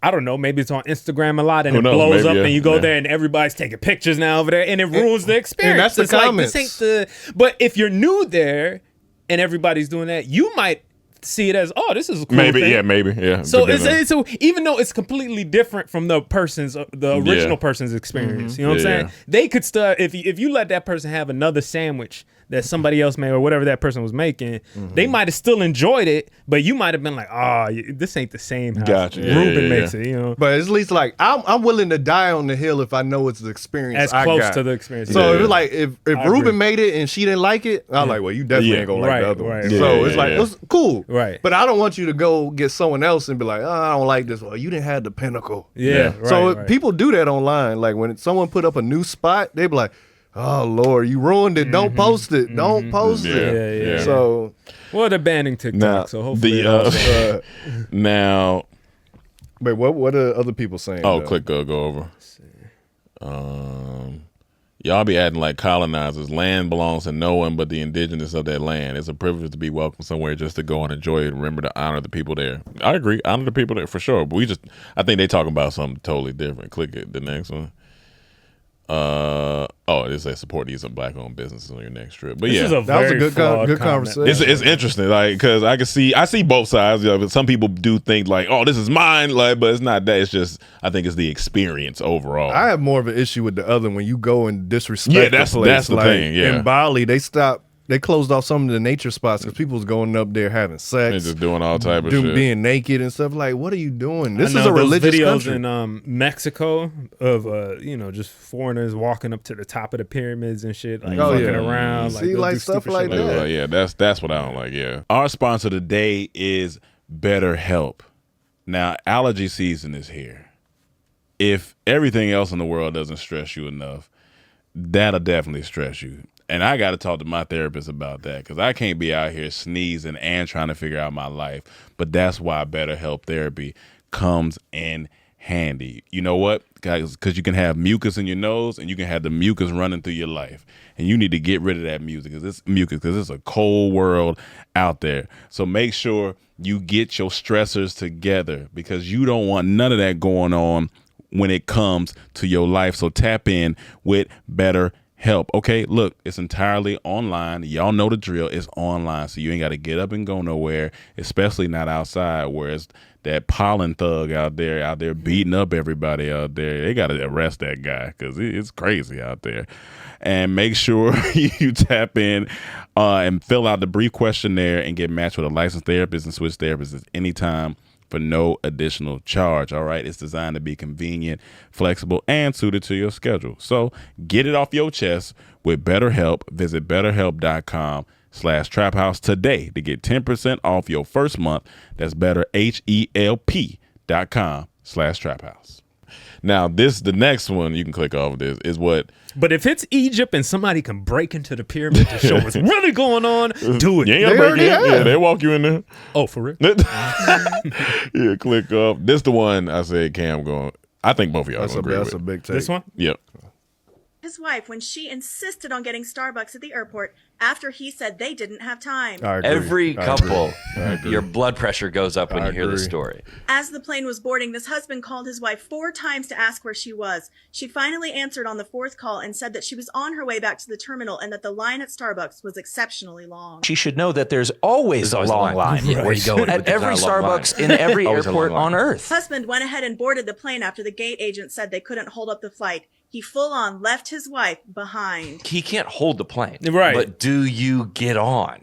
I don't know. Maybe it's on Instagram a lot, and Who it knows? blows Maybe, up, yeah, and you go yeah. there, and everybody's taking pictures now over there, and it ruins the experience. that's the It's like, comments. this ain't the. But if you're new there, and everybody's doing that, you might see it as, oh, this is a cool Maybe. thing. Yeah. Maybe. Yeah. So Depending on- so even though it's completely different from the original person's experience, you know what I'm Yeah, saying? yeah. They could still, if you let that person have another sandwich that somebody else made or whatever that person was making, they might have still enjoyed it, but you might have been like, oh, this ain't the same how Gotcha. Yeah, Ruben yeah, makes yeah. it, you know? But at least like I'm willing to die on the hill if I know it's the experience As I close got. to the experience. So Yeah, if yeah. it's like if I Ruben agree. made it and she didn't like it, I'm like, well, you definitely Yeah. ain't gonna like Right, the other right, one. right. So Yeah, it's like yeah. it's cool, Right. But I don't want you to go get someone else and be like, oh, I don't like this. Well, you didn't have the pinnacle. Yeah, right, So right. people do that online. Like when someone put up a new spot, they be like, oh Lord, you ruined it. Don't post it. Don't post it. Yeah. So, well, they're banning TikTok, Now, so hopefully. now, wait, what are other people saying? oh, though? click go over. Y'all be acting like colonizers. Land belongs to no one but the indigenous of that land. It's a privilege to be welcome somewhere just to go and enjoy it. Remember to honor the people there. I agree. Honor the people there for sure. But I think they talking about something totally different. Click it. The next one. It says support these black-owned businesses on your next trip. But This is that was a good conversation. It's interesting, like, because I see both sides of it. Some people do think like, oh, this is mine, like, but it's not that. It's just I think it's the experience overall. I have more of an issue with the other when you go and disrespect. Yeah, that's the place. the like, thing. Yeah, in Bali they closed off some of the nature spots because people was going up there having sex, they're just doing all type of shit, being naked and stuff. Like, what are you doing? This I is know a those religious videos country. in Mexico of just foreigners walking up to the top of the pyramids and shit, like fucking around, See, they'll like do stuff stupid like shit that. yeah, that's what I don't like. Yeah, our sponsor today is BetterHelp. Now, allergy season is here. If everything else in the world doesn't stress you enough, that'll definitely stress you. And I got to talk to my therapist about that because I can't be out here sneezing and trying to figure out my life. But that's why BetterHelp therapy comes in handy. You know what? Because you can have mucus in your nose and you can have the mucus running through your life. And you need to get rid of that mucus because it's a cold world out there. So make sure you get your stressors together because you don't want none of that going on when it comes to your life. So tap in with BetterHelp. Okay, look, it's entirely online. Y'all know the drill. It's online, so you ain't got to get up and go nowhere, especially not outside where it's that pollen thug out there beating up everybody out there. They got to arrest that guy because it's crazy out there. And make sure you tap in and fill out the brief questionnaire and get matched with a licensed therapist and switch therapists at any time for no additional charge. All right. It's designed to be convenient, flexible, and suited to your schedule. So get it off your chest with BetterHelp. Visit BetterHelp.com/TrapHouse today to get 10% off your first month. That's BetterHelp.com/TrapHouse. Now, the next one you can click off of this is what. But if it's Egypt and somebody can break into the pyramid to show what's really going on, do it. Yeah, they walk you in there. Oh, for real? Yeah, click off. This the one I said Cam going. I think both of y'all agree That's with. a big take. This one? Yep. His wife when she insisted on getting Starbucks at the airport after he said they didn't have time. I agree. Every I couple, agree. your blood pressure goes up when I you hear the agree. story. As the plane was boarding, this husband called his wife 4 times to ask where she was. She finally answered on the 4th call and said that she was on her way back to the terminal and that the line at Starbucks was exceptionally long. She should know that there's always a long line. Yeah, where you going? At every Starbucks in every airport on Earth. Husband went ahead and boarded the plane after the gate agent said they couldn't hold up the flight. He full on left his wife behind. He can't hold the plane. Right. But do you get on?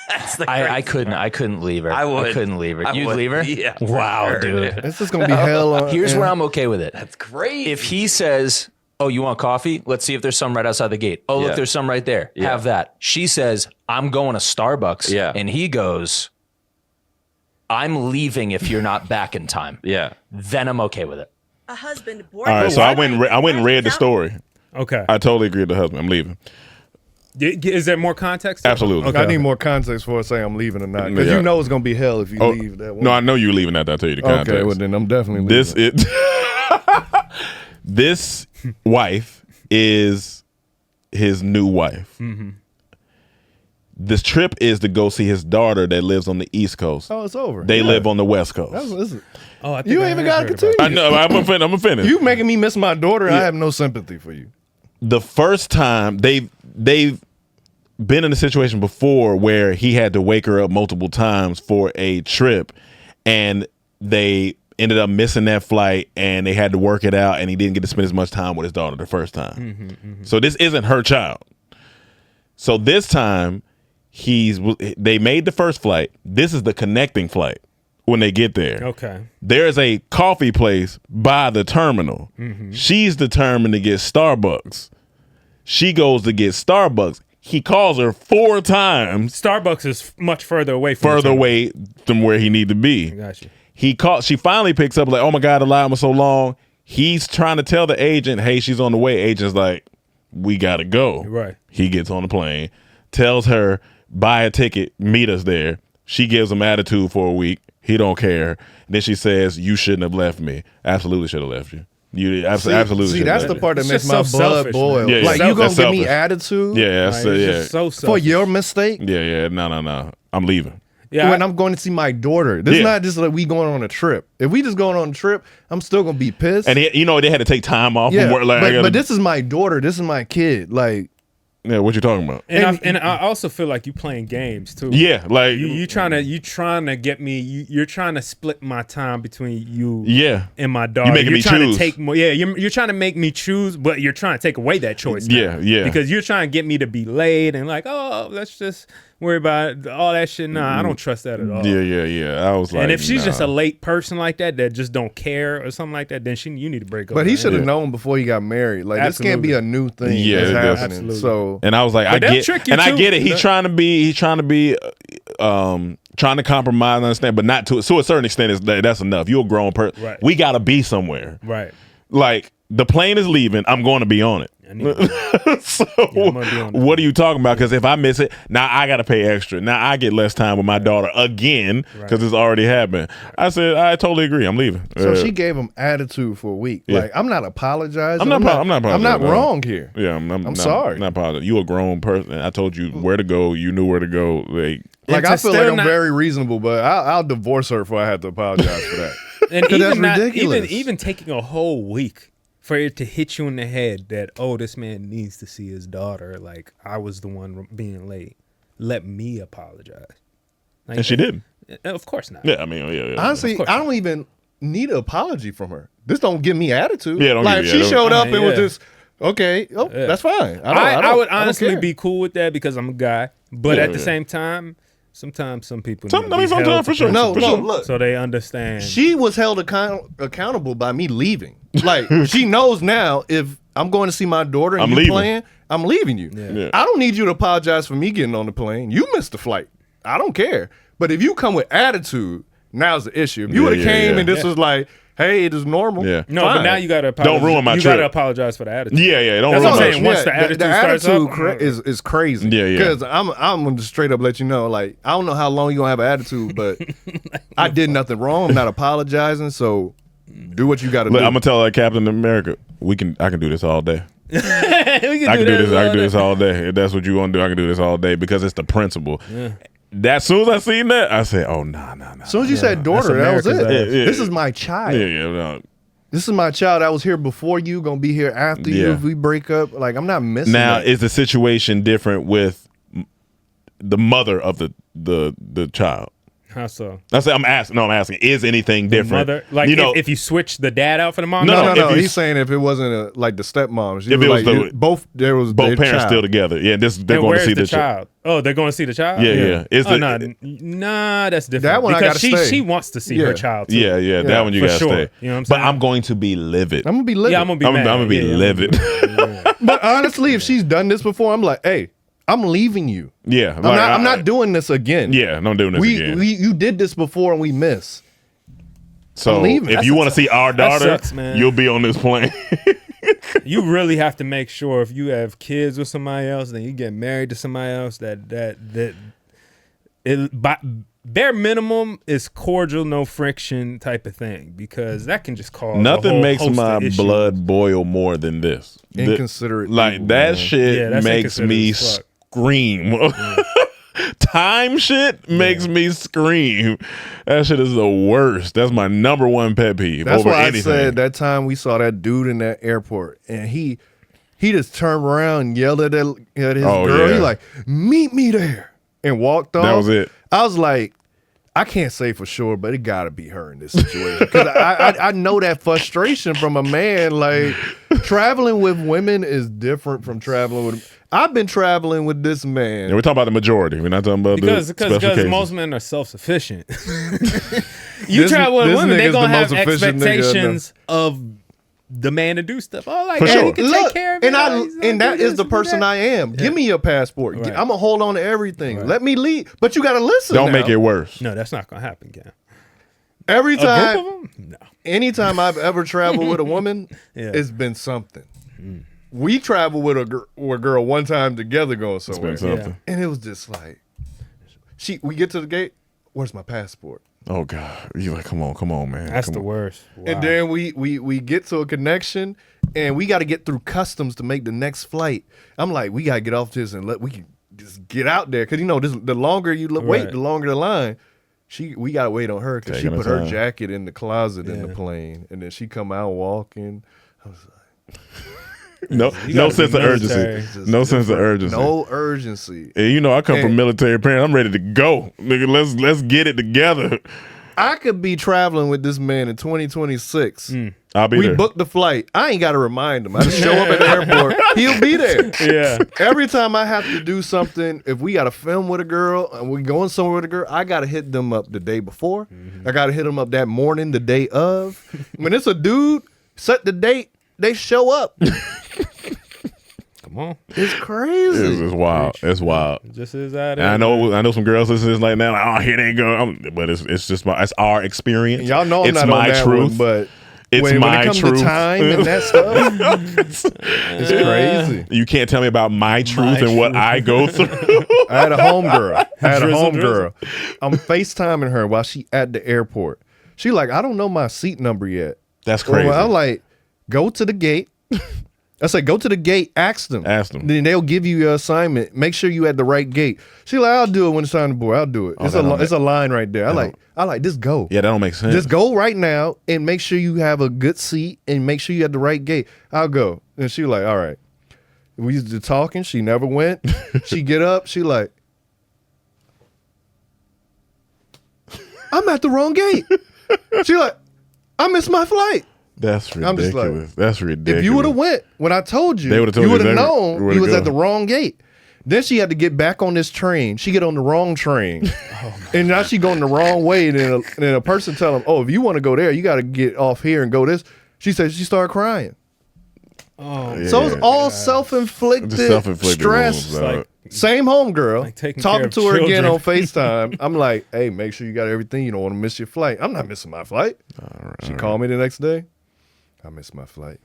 That's the I crazy couldn't leave her. I would. I couldn't leave her. I You'd would. leave her? Yeah. Wow, for sure. dude. This is gonna be hell on. Here's where I'm okay with it. That's great. If he says, "Oh, you want coffee? Let's see if there's some right outside the gate." Oh, Yeah. look, there's some right there. Yeah. Have that. She says, "I'm going to Starbucks." Yeah. And he goes, "I'm leaving if you're not back in time." Yeah. Then I'm okay with it. A husband All boarded right, the so I plane went and read the out. story. Okay. I totally agree with the husband. I'm leaving. Is there more context? to it? Absolutely. Okay. I need more context for saying I'm leaving or not because Yeah. you know it's gonna be hell if you Oh, leave that one. no, I know you leaving after I tell you the context. Okay, well then I'm definitely leaving. This wife is his new wife. Mm-hmm. This trip is to go see his daughter that lives on the East Coast. Oh, it's over. They Yeah. live on the West Coast. Oh, I think You I ain't even have gotta heard about continue. I know. I'm gonna finish. You making me miss my daughter. I have no sympathy for you. The first time they've been in a situation before where he had to wake her up multiple times for a trip, and they ended up missing that flight, and they had to work it out, and he didn't get to spend as much time with his daughter the first time. So this isn't her child. So this time they made the first flight. This is the connecting flight when they get there. Okay. There's a coffee place by the terminal. She's determined to get Starbucks. She goes to get Starbucks. He calls her 4 times. Starbucks is much further away from Further away from where he need to be. I got you. She finally picks up like, oh my God, the line was so long. He's trying to tell the agent, hey, she's on the way. Agent's like, we got to go. Right. He gets on the plane, tells her, buy a ticket, meet us there. She gives him attitude for a week. He don't care. Then she says, you shouldn't have left me. Absolutely should have left you. You absolutely. See, should that's have the left part that It's makes just my so blood selfish, boil. man. Yeah, Like yeah, you gonna that's give me selfish. attitude? Yeah, that's, Like, it's yeah. just so For selfish. your mistake? Yeah. No. I'm leaving. Yeah, When I'm going to see my daughter. This is Yeah. not just like we going on a trip. If we just going on a trip, I'm still gonna be pissed. And they had to take time off yeah, from work. Like, I gotta- but this is my daughter. This is my kid. Like, yeah, what you talking about? and I also feel like you playing games too. Yeah, like you trying to get me. You're trying to split my time between you. Yeah. and my daughter. You making you're me trying choose. to take more. Yeah, you're trying to make me choose, but you're trying to take away that choice. now. Yeah. Because you're trying to get me to be laid and like, oh, let's just worry about all that shit. Nah, I don't trust that at all. Yeah. I was like, And if she's just nah. a late person like that just don't care or something like that, then you need to break up. but he with her. should have known before he got married. Like this can't be a new thing Yeah, that's it does. happening. Absolutely. So And I was like, But they'll I trick you, get too. it. He's trying to be trying to compromise and understand, but not to a certain extent. That's enough. You're a grown person. Right. We got to be somewhere. Right. Like the plane is leaving. I'm going to be on it. So I'm gonna be on it. what are you talking about? Because if I miss it, now I got to pay extra. Now I get less time with my daughter again because it's already happened. I said I totally agree. I'm leaving. So she gave him attitude for a week. Yeah. Like I'm not apologizing. I'm not apologizing. I'm not wrong here. Yeah, I'm sorry. Not apologizing. You a grown person. I told you where to go. You knew where to go. Like And I to feel like still I'm not- very reasonable, but I'll divorce her before I have to apologize for that. And 'Cause that's even not, ridiculous. even taking a whole week for it to hit you in the head that, oh, this man needs to see his daughter. Like I was the one being late. Let me apologize. Like, and she didn't. Of course not. Yeah, I mean, yeah. Honestly, I don't even need an apology from her. This don't give me attitude. Yeah, don't like give if you- she yeah, showed up don't- and was yeah. just okay. Oh, Yeah. that's fine. I would I don't honestly care. be cool with that because I'm a guy. But Yeah, at the yeah. same time, sometimes some people Some- need to I mean, be held sometimes to for sure. principle. For No, sure. look. So they understand. She was held accountable by me leaving. Like she knows now if I'm going to see my daughter and I'm you leaving. playing, I'm leaving you. Yeah. I don't need you to apologize for me getting on the plane. You missed the flight. I don't care. But if you come with attitude, now's the issue. If you Yeah, would have yeah, came yeah. and this was like, hey, it is normal. Yeah. No, fine. but now you got to apologize. Don't ruin my You trip. got to apologize for the attitude. Yeah. Don't That's ruin what my I'm saying. trip. Once the attitude starts attitude up, is crazy. Yeah. Because I'm gonna just straight up let you know, like, I don't know how long you gonna have an attitude, but I did nothing wrong. I'm not apologizing, so do what you got to do. Look, I'm gonna tell Captain America, I can do this all day. we can I can do this. I can do this all all day. If that's what you want to do, I can do this all day because it's the principle. Yeah. As soon as I seen that, I said, "Oh nah." As soon as you said daughter, that was it. America's ass. This is my child. Yeah. No. This is my child. I was here before you, gonna be here after you Yeah. if we break up. Like, I'm not missing Now, that. is the situation different with the mother of the child? How so? I'm asking. Is anything different? Mother, like if you switch the dad out for the mom. No, No. if you- He's saying if it wasn't like the stepmom, she If was it was like, the- both their parents child. still together. Yeah, they're And going to where's see the the child. child? Oh, they're going to see the child. Yeah. Is Oh, the- nah, that's different. That one I because gotta stay. she wants to see Yeah. her child too. Yeah. That one you for gotta sure. stay. You know what I'm But saying? I'm going to be livid. I'm gonna be livid. Yeah, I'm gonna be I'm mad. gonna be Yeah, livid. But honestly, if she's done this before, I'm like, hey, I'm leaving you. Yeah, I'm not doing this again. Yeah, I'm doing this again. You did this before and we miss. So I'm leaving. if you want to see our that daughter, sucks, man. you'll be on this plane. You really have to make sure if you have kids with somebody else, then you get married to somebody else that by bare minimum is cordial, no friction type of thing, because that can just cause a Nothing whole makes host my of issues. blood boil more than this. Inconsiderate Like people, that man. shit Yeah, that's makes me inconsiderate as fuck. scream. Time shit makes me scream. That shit is the worst. That's my number one pet peeve. That's over why anything. I said that time we saw that dude in that airport and he just turned around and yelled at his Oh, girl. yeah. He like, meet me there, and walked off. That was it. I was like, I can't say for sure, but it got to be her in this situation because I know that frustration from a man. Like, traveling with women is different from traveling with. I've been traveling with this man. Yeah, we're talking about the majority. We're not talking about Because the special cases. most men are self-sufficient. You This- travel with this women, they're nigga's gonna the have most efficient nigga I know. expectations of the man to do stuff. Oh, like, For hey, sure. he can take care of it. Oh, he's gonna and do that is this the and do person that. I am. Give me your passport. Right. I'm gonna hold on to everything. Let me leave, but you gotta listen. Don't now. make it worse. No, that's not gonna happen, Cam. Every A time. group of them? No. Anytime I've ever traveled with a woman, Yeah. it's been something. we traveled with a girl one time together going somewhere, something. and it was just like, we get to the gate. Where's my passport? Oh God, you like, come on, man. That's the worst. Wow. And then we get to a connection, and we got to get through customs to make the next flight. I'm like, we got to get off this and we can just get out there, because the longer you wait, the longer the line. We got to wait on her because she put her jacket in the closet in the plane, and then she come out walking. I was like, no sense of urgency. No sense of urgency. No urgency. And I come from military parents. I'm ready to go, nigga. Let's get it together. I could be traveling with this man in 2026. I'll be there. We booked the flight. I ain't got to remind him. I just show up at the airport. He'll be there. Yeah. Every time I have to do something, if we got to film with a girl and we going somewhere with a girl, I got to hit them up the day before. I got to hit them up that morning, the day of. When it's a dude, set the date, they show up. Come on. It's crazy. It's wild. It's wild. It just is that. And I know some girls listen to this like now. Oh, here they go. But it's just it's our experience. Y'all know I'm it's not my on that truth. one, but it's when my it comes truth. to time and that stuff, it's crazy. You can't tell me about my truth and what I go through. I had a homegirl. I'm FaceTiming her while she at the airport. She like, I don't know my seat number yet. That's crazy. Well, I'm like, go to the gate. I said, go to the gate, ask them. Then they'll give you your assignment. Make sure you at the right gate. She like, I'll do it when it's time to board. I'll do it. It's a line right there. I like, just go. Yeah, that don't make sense. Just go right now and make sure you have a good seat and make sure you at the right gate. I'll go. And she like, all right. We used to talking. She never went. She get up. She like, I'm at the wrong gate. She like, I missed my flight. That's ridiculous. I'm just like, that's ridiculous. If you would have went when I told you, They would've told you you would have exactly known where he to was go. at the wrong gate. Then she had to get back on this train. She get on the wrong train. And now she going the wrong way. And then a person tell him, oh, if you want to go there, you got to get off here and go this. She said she started crying. Oh, Yeah. So it's all self-inflicted stress. wounds, dog. Same homegirl, Like taking talking care to of her again children. on FaceTime. I'm like, hey, make sure you got everything. You don't want to miss your flight. I'm not missing my flight. She called me the next day. I missed my flight.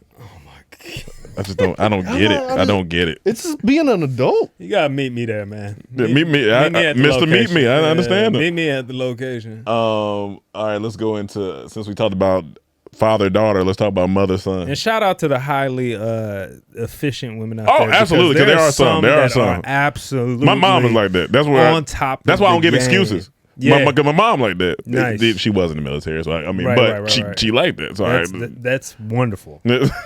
I don't get it. I don't get it. It's just being an adult. You gotta meet me there, man. Meet me. at the Mr. Meet Me. I location. understand. Meet me at the location. All right, let's go into, since we talked about father-daughter, let's talk about mother-son. And shout out to the highly efficient women out Oh, there. absolutely, because there are some. There are that some. Absolutely. My mom is like that. That's where on top. That's of why I the don't give game. excuses. Yeah. My mom like that. Nice. She was in the military, so I mean, Right, but right. she liked that. So That's wonderful.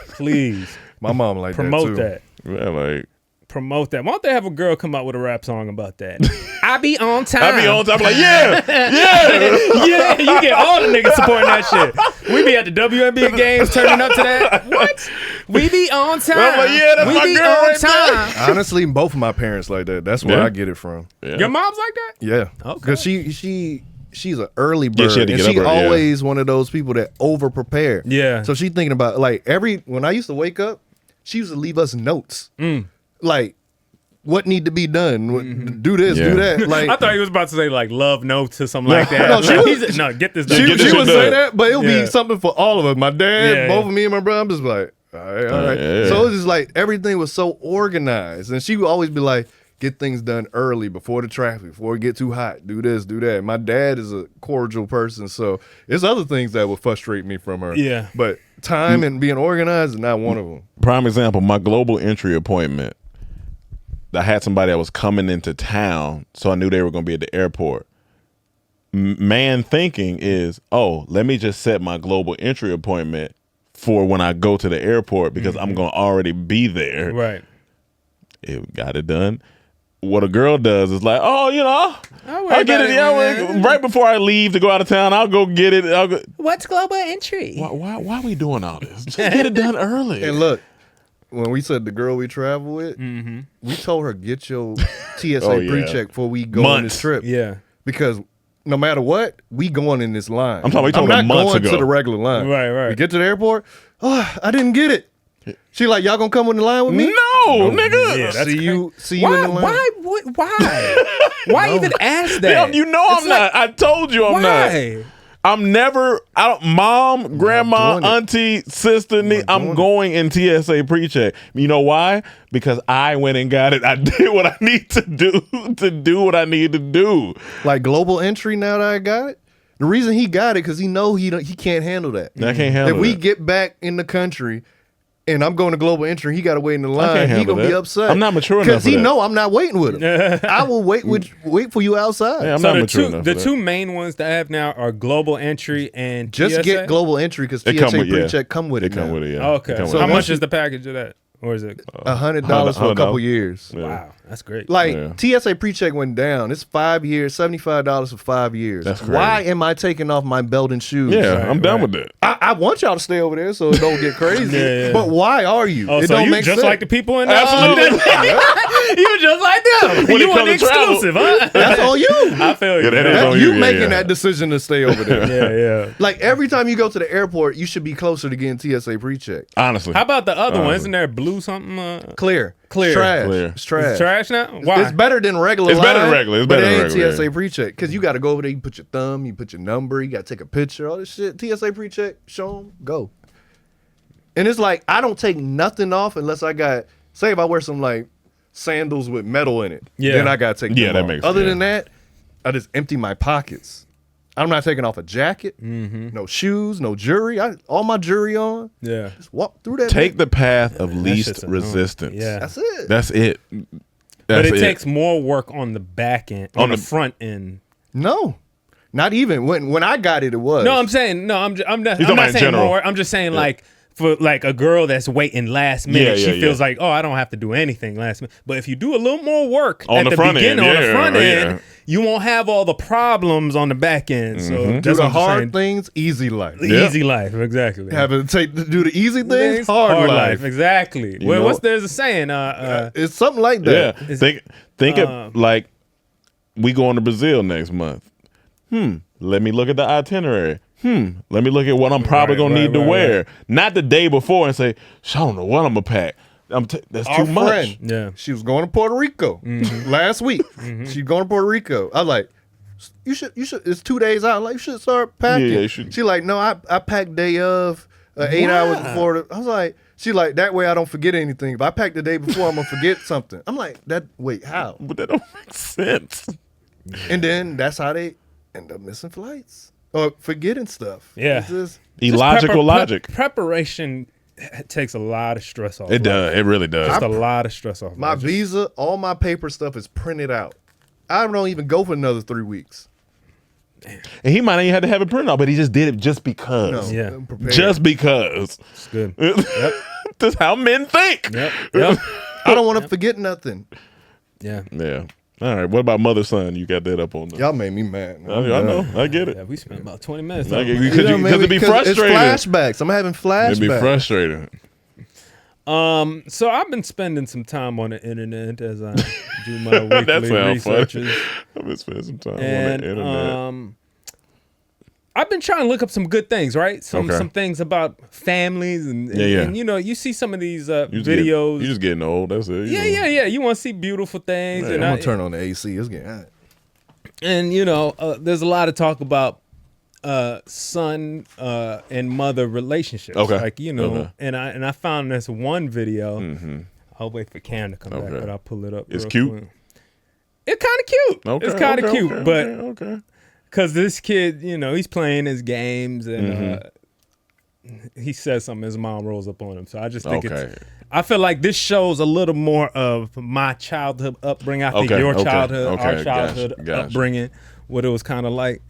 Please My mom like promote that too. that. Yeah, like Promote that. Why don't they have a girl come out with a rap song about that? I be on time. I be on time. I'm like, yeah. Yeah, you get all the niggas supporting that shit. We be at the WNBA games turning up to that. What? We be on time. I'm like, yeah, that's we my be girl on right there. time. Honestly, both of my parents like that. That's where Yeah. I get it from. Yeah. Your mom's like that? Yeah. Okay. Because she's an early Yeah, bird. she had to and get she up early, yeah. always one of those people that over prepare. Yeah. So she thinking about when I used to wake up, she used to leave us notes. Like what need to be done. Do this, Yeah. do that. Like I thought he was about to say like love notes or something like that. No, she Like, was- no, get this done. she Get this would shit say done. that, but it'll Yeah. be something for all of us. My dad, Yeah, both yeah. of me and my brother. I'm just like, all right. Yeah. So it's just like everything was so organized, and she would always be like, get things done early before the traffic, before it get too hot. Do this, do that. My dad is a cordial person, so it's other things that would frustrate me from her. Yeah. But time and being organized is not one of them. Prime example, my global entry appointment. I had somebody that was coming into town, so I knew they were going to be at the airport. Man thinking is, oh, let me just set my global entry appointment for when I go to the airport because I'm going to already be there. Right. It got it done. What a girl does is like, oh, worry I'll get about it. it, Yeah, man. right before I leave to go out of town, I'll go get it. What's global entry? Why are we doing all this? Just get it done early. And look, when we said the girl we travel with, we told her get your TSA Oh, yeah. pre-check before we go on this Months. trip. Yeah. Because no matter what, we going in this line. I'm talking not about months going ago. to the regular line. Right. We get to the airport. Oh, I didn't get it. She like, y'all gonna come in the line with me? No, nigga. Yeah, that's see you Why? in the line. Why? Why even ask that? You know I'm not. I told you I'm not. Why? I'm never out. Mom, grandma, doing it. auntie, sister, I'm going in TSA pre-check. You know why? Because I went and got it. I did what I need to do what I need to do. Like global entry. Now that I got it, the reason he got it because he know he can't handle that. I can't handle If we that. get back in the country. And I'm going to global entry. He got to wait in the line. can't He handle gonna be that. upset. I'm not mature enough because for he that. know I'm not waiting with him. I will wait for you outside. Yeah, I'm So not the mature enough. the for that. two main ones that I have now are global entry and Just TSA? get global entry because It TSA come with- yeah. pre-check come with It it. come now. with it. Yeah. Oh, okay. It come So with how it. much is the package of that, or is it? $100 for a couple years. Yeah. Wow, that's great. Like Yeah. TSA pre-check went down. It's 5 years, $75 for 5 years. That's crazy. Why am I taking off my belt and shoes? Yeah, I'm done with that. I want y'all to stay over there so it don't get crazy. Yeah. But why are you? Oh, it so don't you make just sense. like the people in there? Absolutely. You just like them. When You it want the comes to travel. exclusive, huh? That's on you. I feel you. Yeah, that is That's on you yeah, making yeah. that decision to stay over there. Yeah, yeah. Like every time you go to the airport, you should be closer to getting TSA pre-check. Honestly. How about the other one? Isn't there blue something? Clear. Clear. It's trash. Clear. It's trash. It's trash now? Why? It's better than regular. It's better than line, regular. It's but better it than ain't regular, TSA yeah. pre-check because you got to go over there. You put your thumb, you put your number, you got to take a picture, all this shit. TSA pre-check, show them, go. And it's like I don't take nothing off unless I got. Say if I wear some like sandals with metal in it, Yeah. then I got to take. Yeah, them that off. makes Other sense. than that, I just empty my pockets. I'm not taking off a jacket, no shoes, no jewelry. All my jewelry on. Yeah. Just walk through that. Take bitch. the path of shit's least annoying. resistance. Yeah. That's it. That's it. But That's it takes more work on the back end, on the the- front end. No, not even when I got it. It was. No, I'm saying no. I'm talking not about in saying general. more. I'm just saying like for like a girl that's waiting last minute, Yeah, she yeah, feels yeah. like, oh, I don't have to do anything last minute. But if you do a little more work On at the the front beginning, end, on the yeah, front yeah. end, you won't have all the problems on the back end. So do that's the what I'm hard saying. things, easy life. Yeah. Easy life, exactly. Having to do the easy things, Things, hard life. exactly. You Well, know- there's a saying? It's something like Yeah. that. Think of like we going to Brazil next month. Let me look at the itinerary. Let me look at what I'm probably gonna need to wear. Not the day before and say, I don't know what I'm gonna pack. That's Our too much. friend, Yeah. she was going to Puerto Rico last week. She's going to Puerto Rico. I was like, you should. It's 2 days out. I'm like, you should start packing. Yeah, you should. She like, no, I packed day of 8 hours before. I was like, she like that way I don't forget anything. If I pack the day before, I'm gonna forget something. I'm like, that. Wait, how? But that don't make sense. And then that's how they end up missing flights or forgetting stuff. Yeah. It's just- Illogical logic. Preparation takes a lot of stress off. It does. It really does. Just a lot of stress off. my visa, all my paper stuff is printed out. I don't even go for another 3 weeks. And he might not even have to have it printed out, but he just did it just because. No, Yeah. I'm prepared. Just because. It's good. That's how men think. Yep. Yep. I don't want to forget nothing. Yeah. Yeah. All right. What about mother son? You got that up on the. Y'all made me mad. I know. I get it. Yeah, we spent about 20 minutes. I get- talking about Because You know, it'd be maybe frustrating. It's flashbacks. I'm having flashbacks. It'd be frustrating. So I've been spending some time on the internet as I do my weekly That sounds funny. researches. I've been spending some time And on the internet. I've been trying to look up some good things, right? Some Okay. some things about families and Yeah. and you know, you see some of these You just videos. you just getting old. That's it. yeah. You want to see beautiful things, I'm and gonna turn on the AC. It's getting hot. and you know, there's a lot of talk about son and mother relationships. Okay. Like, you know, Okay. and I found this one video. I'll wait for Cam to come back, Okay. but I'll pull it up. It's real cute? quick. It's kind of cute. Okay, It's kind of okay, cute, okay, but okay. because this kid, you know, he's playing his games and he says something, his mom rolls up on him. So I just think Okay. I feel like this shows a little more of my childhood upbringing. I think Okay, your okay, childhood, okay, our childhood gotcha. upbringing, what it was kind of like.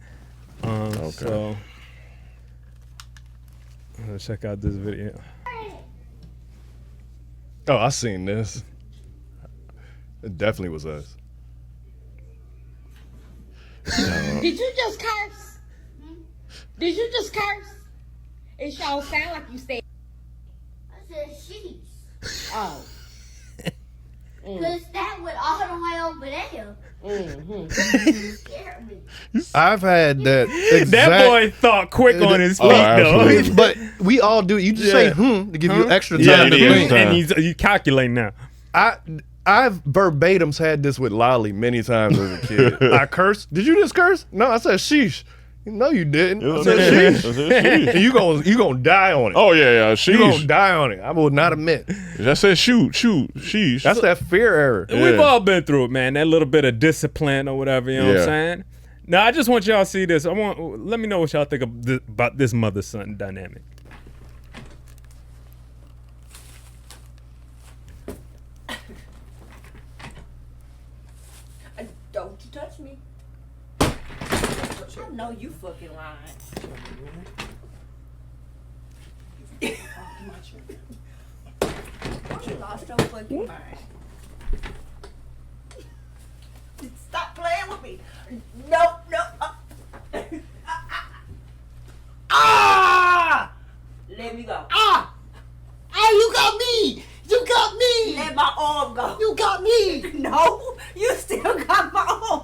So let's check out this video. Oh, I seen this. It definitely was us. Did you just curse? Did you just curse? It sure sound like you said. I said sheesh. Oh. Cause that went all the way over there. You scared me. I've had that. Exact, That boy thought quick on his feet, Oh, though. absolutely. But we all do. You just say to give you extra time Yeah, to you think. do. And you calculate now. I've verbatims had this with Lolly many times as a kid. I cursed. Did you just curse? No, I said sheesh. No, you didn't. I I said said sheesh. sheesh. I said sheesh. And you gonna die on it. Oh yeah, You sheesh. gonna die on it. I will not admit. I said shoot, sheesh. That's that fear error. And we've all been through it, man. That little bit of discipline or whatever, you know what I'm Yeah. saying? Now, I just want y'all to see this. Let me know what y'all think about this mother-son dynamic. Don't you touch me. I know you fucking lying. You lost your fucking mind. Stop playing with me. No. Ah! Let me go. Ah! Hey, you got me! You got me! Let my arm go. You got me! No, you still got my arm.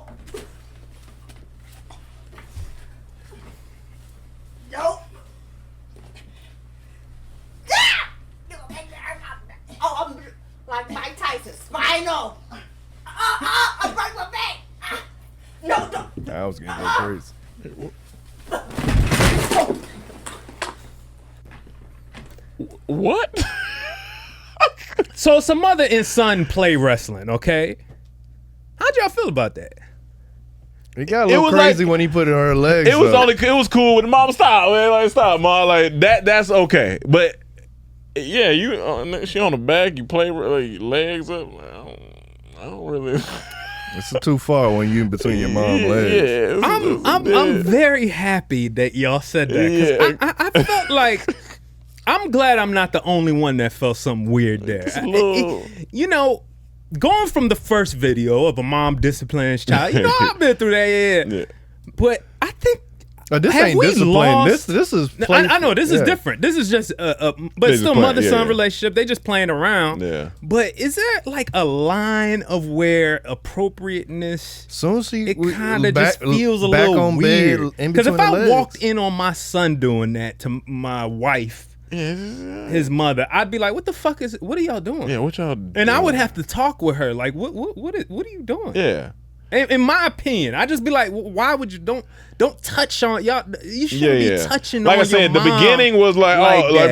Nope. Oh, I'm like Mike Tyson, spinal. I break my back. No, don't. I was getting crazy. What? So it's a mother and son play wrestling, okay? How'd y'all feel about that? It got a little crazy when he put it on her legs. It was cool with mom. Stop, man. Like stop, mom. Like that's okay. But yeah, she on the back. You play like legs up. I don't really. It's too far when you in between your mom's legs. I'm very happy that y'all said that because I felt like I'm glad I'm not the only one that felt something weird there. You know, going from the first video of a mom disciplining his child, you know, I've been through that, yeah. But I think this ain't discipline. This is. I know this is different. This is just but it's still mother-son relationship. They just playing around. Yeah. But is there like a line of where appropriateness? Soon as it kind of just feels a little weird. Because if I walked in on my son doing that to my wife, his mother, I'd be like, "What the fuck is? What are y'all doing? Yeah, what y'all?" doing? And I would have to talk with her, like, "What are you doing?" Yeah. In my opinion, I just be like, why would you don't touch on y'all? You shouldn't be touching like on I said, your mom. the beginning was like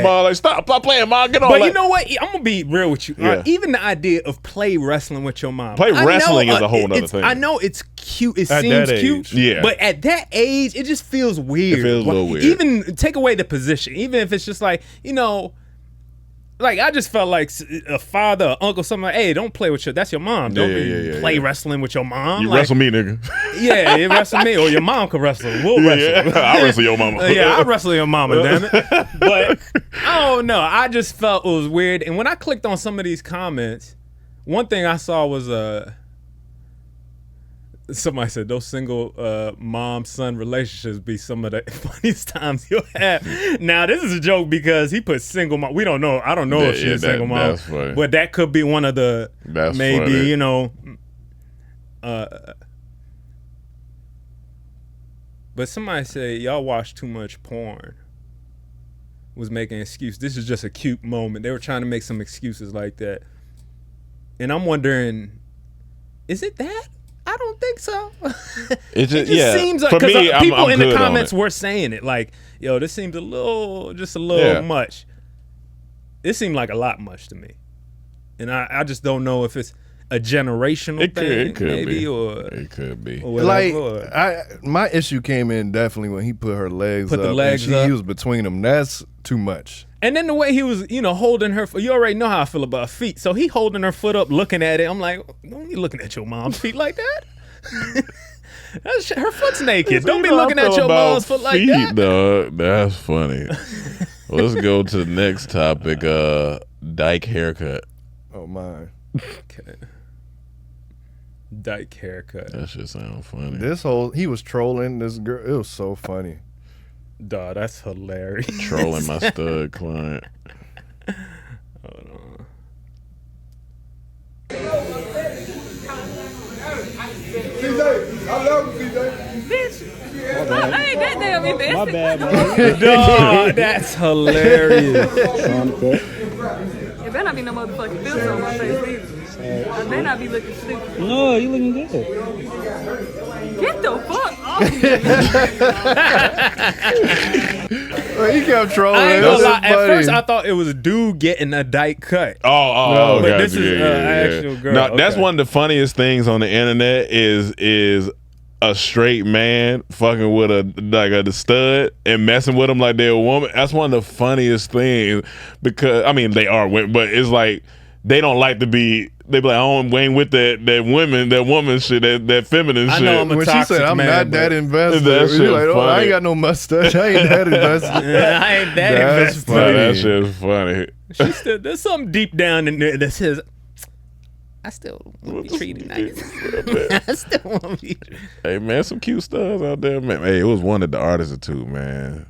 mom, like stop playing, mom, get on. But you know what? I'm gonna be real with you. Yeah. Even the idea of play wrestling with your mom. Play wrestling is a whole nother thing. I know it's cute. It At seems that cute. age. Yeah. But at that age, it just feels weird. It feels a little weird. Even take away the position. Even if it's just like, you know. Like, I just felt like a father or uncle, something like, hey, don't play with that's your mom. Don't play wrestling with your mom. You wrestle me, nigga. Yeah, you wrestle me, or your mom can wrestle. We'll wrestle. I wrestle your mama. Yeah, I wrestle your mama, damn it. But I don't know. I just felt it was weird. And when I clicked on some of these comments, one thing I saw was somebody said those single mom-son relationships be some of the funniest times you'll have. Now, this is a joke because he put single mom. We don't know. I don't know if she's a single mom. That's funny. But that could be one of the maybe, funny. you know. But somebody said y'all watch too much porn. Was making an excuse. This is just a cute moment. They were trying to make some excuses like that. And I'm wondering, is it that? I don't think so. It just seems like, for me, people I'm in the good on comments it. were saying it like, yo, this seems a little much. It seemed like a lot much to me. And I just don't know if it's a generational thing, maybe, or it could be. Or like whatever. my issue came in definitely when he put her legs Put up. the legs and up. he was between them. That's too much. And then the way he was, you know, holding her, you already know how I feel about feet. So he holding her foot up, looking at it. I'm like, don't be looking at your mom's feet like that. Her foot's naked. Don't be looking at your mom's foot like that. Dog. That's funny. Let's go to the next topic. Dike haircut. Oh my. Okay. Dike haircut. That shit sound funny. He was trolling this girl. It was so funny. Dog, that's hilarious. Trolling my stud client. Hold on. CJ, I love you, CJ. Bitch. I ain't that damn invested. My bad, man. Dog, that's hilarious. It better not be no motherfucking filter on my face either. I better not be looking stupid. No, you looking good. Get the fuck off. Well, he kept trolling. I ain't That was gonna lie. At funny. first, I thought it was a dude getting a Dike cut. Oh, but gotcha. this is actual girl. No, that's Okay. one of the funniest things on the internet is a straight man fucking with the stud and messing with him like they're a woman. That's one of the funniest things because I mean they are women, but it's like they don't like to be. They be like, I ain't with that woman shit, that feminine shit. I know I'm a When she toxic said, I'm man, not that but- invested. That She shit like, oh, I funny. ain't got no mustache. I ain't that invested. I ain't that That's invested. funny. That shit's funny. She still, there's something deep down in there that says, I still want to be treated nice. I still want to be. Hey man, some cute studs out there, man. Hey, it was one of the artists or two, man.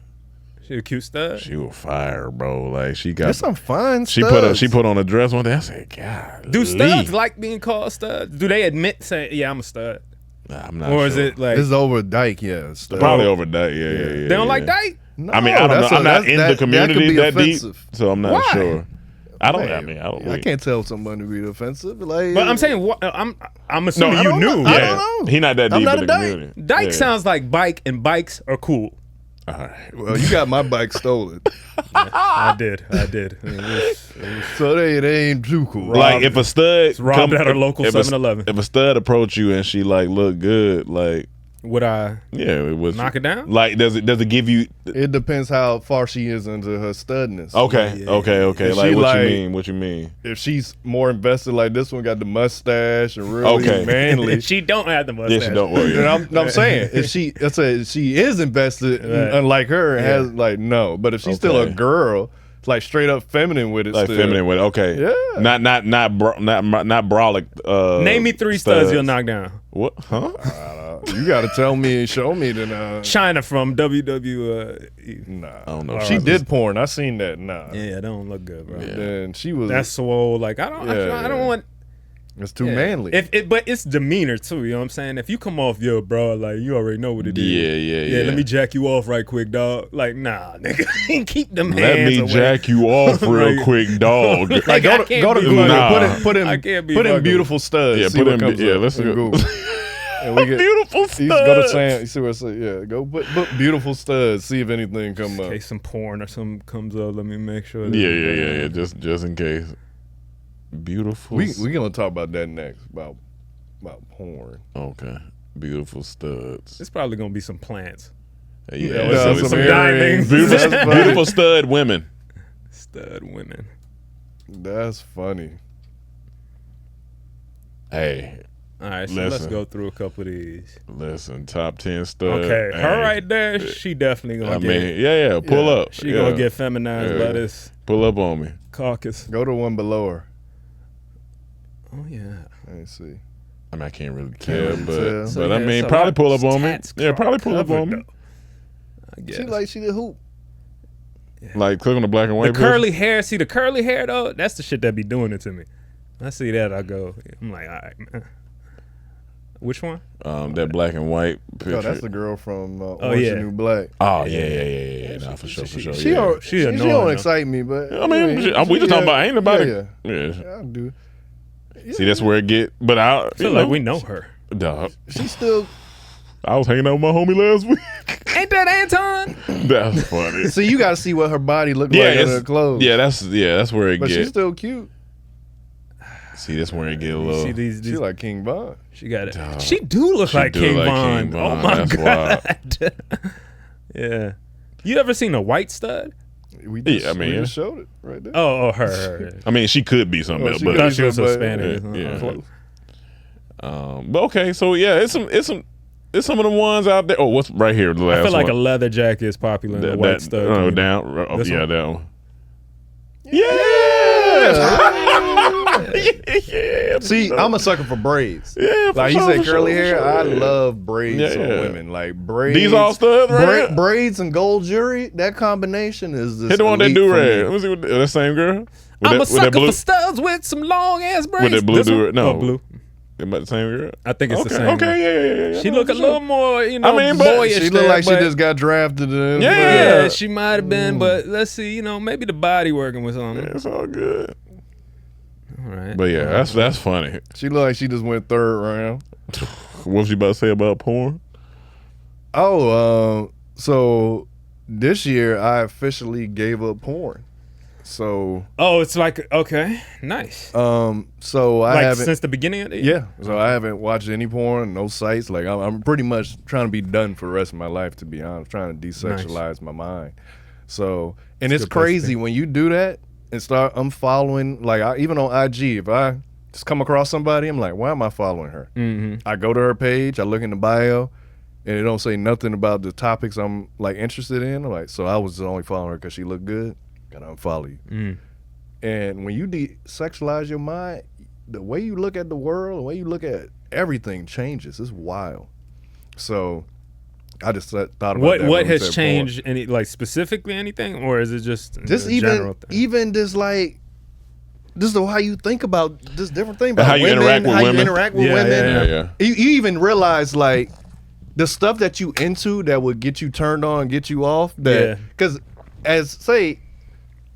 She a cute stud. She was fire, bro. Like she got There's some fun she studs. put on a dress one day. I said, God. Do studs like being called studs? Do they admit saying, yeah, I'm a stud? Nah, I'm not Or sure. is it like It's over Dike, yeah. Stud. Probably over that, yeah. they don't like Dike? No, I mean, I don't know. that's I'm not in the that could community be that deep, offensive. so I'm not Why? sure. I don't. Man, I mean, I don't. I can't tell someone to be offensive. Like, But I'm saying, I'm assuming I you don't knew. know. I Yeah, don't know. he not that I'm deep not in a the Dike. community. Dike Yeah. sounds like bike, and bikes are cool. All right. Well, you got my bike stolen. I did. It was So they ain't too cool. Like if a stud robbed at a local if a- 7-Eleven. If a stud approach you and she like look good, like Would I yeah, it was knock it down? Like does it give you? It depends how far she is into her studness. Okay, okay. If Like she what like- you mean? What you mean? If she's more invested, like this one got the mustache and really Okay. manly. She don't have the mustache. Yeah, she don't worry. And I'm saying if she is invested, Right. unlike her, and has like no. But if she's still a Okay. girl, like straight up feminine with it, Like still. feminine with okay, Yeah. not brolic. Name me 3 studs you'll knock down. What? Huh? You got to tell me and show me. Then China from WWE. nah, I don't know. she did porn. I seen that. Nah, Yeah, that don't look good, bro. then she was. That's swole. Like I don't want. It's too yeah. manly. But it's demeanor too. You know what I'm saying? If you come off yo, bro, like you already know what it is. Yeah. Let me jack you off right quick, dog. Like nah, nigga, keep them Let hands me away. jack you off real Like- quick, dog. Like, Like I go can't to be Google. Nah. Put I in can't be put in fucking- beautiful studs. Yeah, see put what in- comes yeah, up let's in go. Google. And we get Beautiful you go to studs. Sam. You see what I say? Yeah, go put beautiful studs. See if anything come In up. case some porn or something comes up, let me make sure. that- Yeah. Just in case. Beautiful. We gonna talk about that next about porn. Okay. Beautiful studs. It's probably gonna be some plants. Yeah. Yeah, some some earrings. diamonds. beautiful, That's funny. beautiful stud women. Stud women. That's funny. Hey, All right, so let's Listen. go through a couple of these. listen. Top 10 stud. Okay, Hey, her right there, she definitely gonna I get. mean, yeah. Pull Yeah. up. She Yeah. gonna get feminized Yeah. lettuce, Pull up on me. caucus. Go to one below her. Oh yeah. Let me see. I mean, I can't really tell, really but tell. So, I yeah, mean, it's a probably lot pull up on me. tats Yeah, probably pull up covered, on me. though. I guess. She like she the hoop. Like click on the black and the white. curly hair. See the curly hair though. That's the shit that be doing it to me. I see that, I go. I'm like, all right, man. Which one? That black and white picture. Oh, that's the girl from Orange yeah. is the New Black. Oh yeah. Nah, for sure. She yeah. don't, She she annoying, don't though. excite me, but I mean, we just talking about ain't nobody. Yeah, Yeah. I do. See, that's where it get. But I feel like we know her. Dog. She still. I was hanging out with my homie last week. Ain't that Anton? That's funny. So you got to see what her body look Yeah, like in it's- her clothes. Yeah, that's where it but get. she's still cute. See, that's where it get a You little. see these She like King Von. She got it. Dog. She do look She like do King like Von. King Oh Von. my That's god. Yeah. You ever seen a white stud? We just, Yeah, I mean, we yeah. just showed it right there. Oh, her. I mean, she could be something Oh, else, she but could thought she was but- Hispanic. yeah. Close. But okay, so yeah, it's some of the ones out there. Oh, what's right here? The last I feel like one. a leather jacket is popular in the white stud. Oh, community. down. Oh, This yeah, one? that one. Yeah. See, I'm a sucker for braids. Yeah, Like for you sure, said, for curly sure, hair. for I sure, yeah. love braids Yeah, on yeah. women. Like braids. These all studs, right? Braids and gold jewelry. That combination is just Hit the one that elite do for rag. me. Let me see what that same girl. I'm a sucker for studs with some long ass braids. With that blue This one? do rag. No, Oh, blue. About the same girl. I think it's okay, the same. Okay, yeah. She look a little more, I mean, but boyish. She look there, like she but- just got drafted in. Yeah, she might have been, but let's see. Maybe the body working with something. It's all good. All right. But yeah, that's funny. She look like she just went third round. What was you about to say about porn? So this year I officially gave up porn. So it's like okay, nice. So I like haven't since the beginning of the year? Yeah. So I haven't watched any porn, no sites. Like I'm pretty much trying to be done for the rest of my life. To be honest, trying to desexualize my mind. So and it's crazy when you do that and start unfollowing. Like even on IG, if I just come across somebody, I'm like, why am I following her? Mm-hmm. I go to her page, I look in the bio, and it don't say nothing about the topics I'm like interested in. I'm like, so I was only following her because she looked good. Gotta unfollow you. And when you desexualize your mind, the way you look at the world, the way you look at everything changes. It's wild. So I just thought about what has changed? Any like specifically anything, or is it just general thing? Even just like this is how you think about this different thing about how you women, interact with how women. you interact with women. You even realize like the stuff that you into that would get you turned on, get you off. That because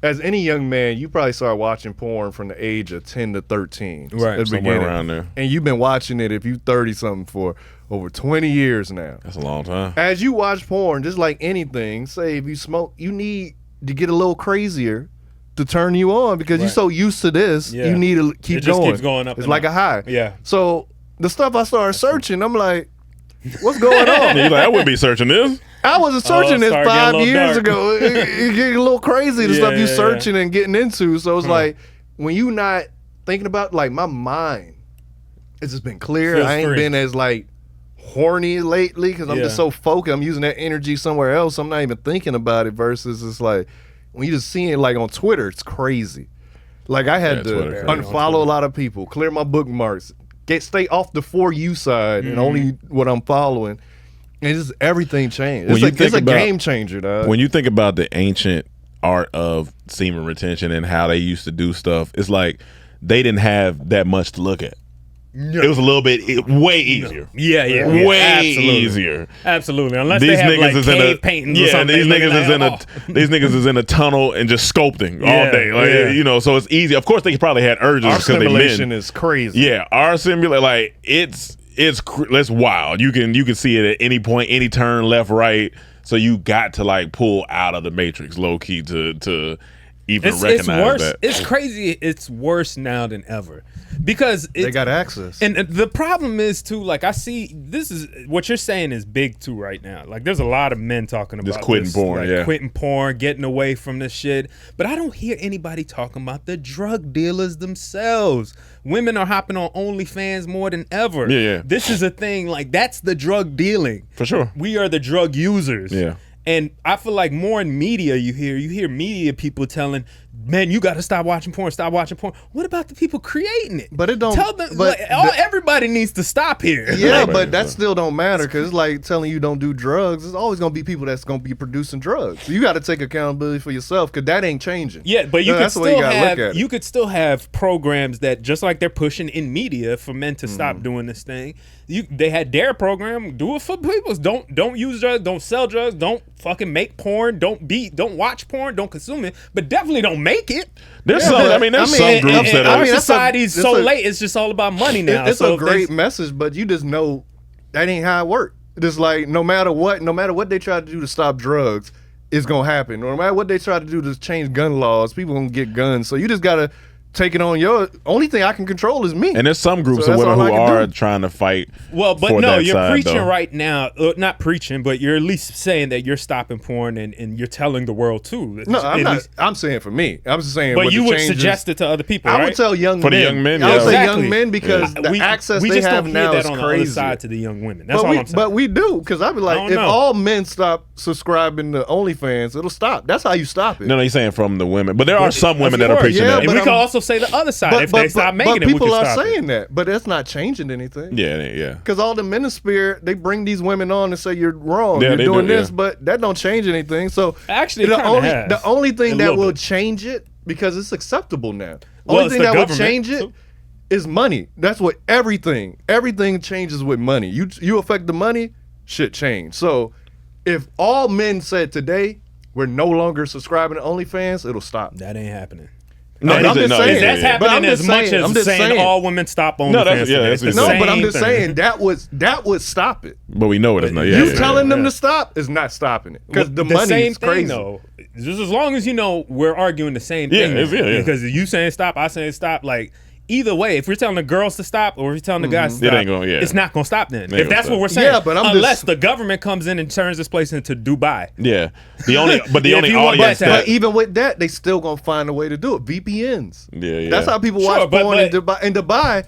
as any young man, you probably started watching porn from the age of 10 to 13. Right, at the somewhere beginning. around there. And you've been watching it if you 30-something for over 20 years now. That's a long time. As you watch porn, just like anything, say if you smoke, you need to get a little crazier to turn you on because you're so used to this, you need to keep it just going. Keeps going up. It's like a high. Yeah. So the stuff I started searching, I'm like, what's going on? You're like, I wouldn't be searching this. I wasn't searching this 5 years dark. ago. It getting a little crazy, the stuff you searching and getting into. So it's like, when you not thinking about, like, my mind, it's just been clear. Feels I ain't free. been as, like, horny lately because I'm just so focused. I'm using that energy somewhere else. I'm not even thinking about it versus it's like, when you just seeing it, like, on Twitter, it's crazy. Like, I had to unfollow a lot of people, clear my bookmarks, stay off the For You side and only what I'm following. And just everything changed. It's a game changer, dog. When you think about the ancient art of semen retention and how they used to do stuff, it's like they didn't have that much to look at. It was a little bit way easier. Yeah. Way Absolutely. easier. Absolutely. Unless they have like cave paintings or something. These niggas is in a tunnel and just sculpting all day. Like, you know, so it's easy. Of course they probably had urges Our because they simulation men. is crazy. Yeah, our simulation, like it's wild. You can see it at any point, any turn, left, right. So you got to like pull out of the matrix, low key, to even recognize it's worse. that. It's crazy. It's worse now than ever because they got access. And the problem is too. Like I see, this is what you're saying is big too right now. Like there's a lot of men talking about just quitting this, porn, like, quitting porn, getting away from this shit. But I don't hear anybody talking about the drug dealers themselves. Women are hopping on OnlyFans more than ever. Yeah. This is a thing. Like that's the drug dealing for sure. We are the drug users. Yeah. And I feel like more in media you hear media people telling, man, you got to stop watching porn, stop watching porn. What about the people creating it? But it don't. Tell them, but everybody needs to stop here. Yeah, but that still don't matter because it's like telling you don't do drugs. There's always gonna be people that's gonna be producing drugs. So you got to take accountability for yourself because that ain't changing. Yeah, but you that's could the way still you gotta look at it. you could still have programs that just like they're pushing in media for men to stop doing this thing. They had their program, do it for people. Don't use drugs, don't sell drugs, don't fucking make porn, don't watch porn, don't consume it, but definitely don't make it. There's some groups that are. Our society's so late. It's just all about money now. It's a great message, but you just know that ain't how it works. It's like no matter what they try to do to stop drugs, it's gonna happen. No matter what they try to do to change gun laws, people gonna get guns. So you just gotta take it on your. Only thing I can control is me. And there's some groups of women who are trying to fight. Well, but for no, that you're side, preaching though. right now. Not preaching, but you're at least saying that you're stopping porn and you're telling the world too. No, I'm not. I'm saying for me. I'm just saying. But what you the would changes- suggest it to other people. I right? would tell young For the men. young men, I would yeah. say Exactly. young men because the access we they just have don't now hear is that on the crazy. other side to the young women. That's all I'm saying. But we do because I'd be I like, don't if know. all men stop subscribing to OnlyFans, it'll stop. That's how you stop it. No, you're saying from the women, but there are some women that are Of course, preaching yeah, that. and we but can also say the other side. If they stop making it, we people can are stop saying it. that, but that's not changing anything. Yeah. Because all the manosphere, they bring these women on and say you're wrong, Yeah, you're they doing do, this, yeah. but that don't change anything. So Actually, it the kinda has. the only thing A that little will bit. change it because it's acceptable now. Well, Only it's thing the that will government, change it too. is money. That's what everything changes with money. You affect the money, shit change. So if all men said today we're no longer subscribing to OnlyFans, it'll stop. That ain't happening. No, I'm just saying that's happening as much as I'm just saying all women stop OnlyFans. No, that's- yeah, today. that's It's the what No, same but I'm just thing. saying that would stop it. But we know it is not. Yeah, You yeah, telling yeah. them to stop is not stopping it because the same money's thing, crazy. though. Just as long as you know we're arguing the same Yeah, thing. it's- yeah. Because you saying stop, I saying stop. Like either way, if we're telling the girls to stop or if you're telling the guys to It stop, ain't gonna- yeah. it's not gonna stop then. Ain't If gonna that's stop. what we're saying. Yeah, but I'm unless just- the government comes in and turns this place into Dubai. Yeah. The only If only you want audience that- that But even with that, they still gonna find a way to do it. VPNs. Yeah, yeah. That's how people Sure, watch but- porn in Dubai. In Dubai,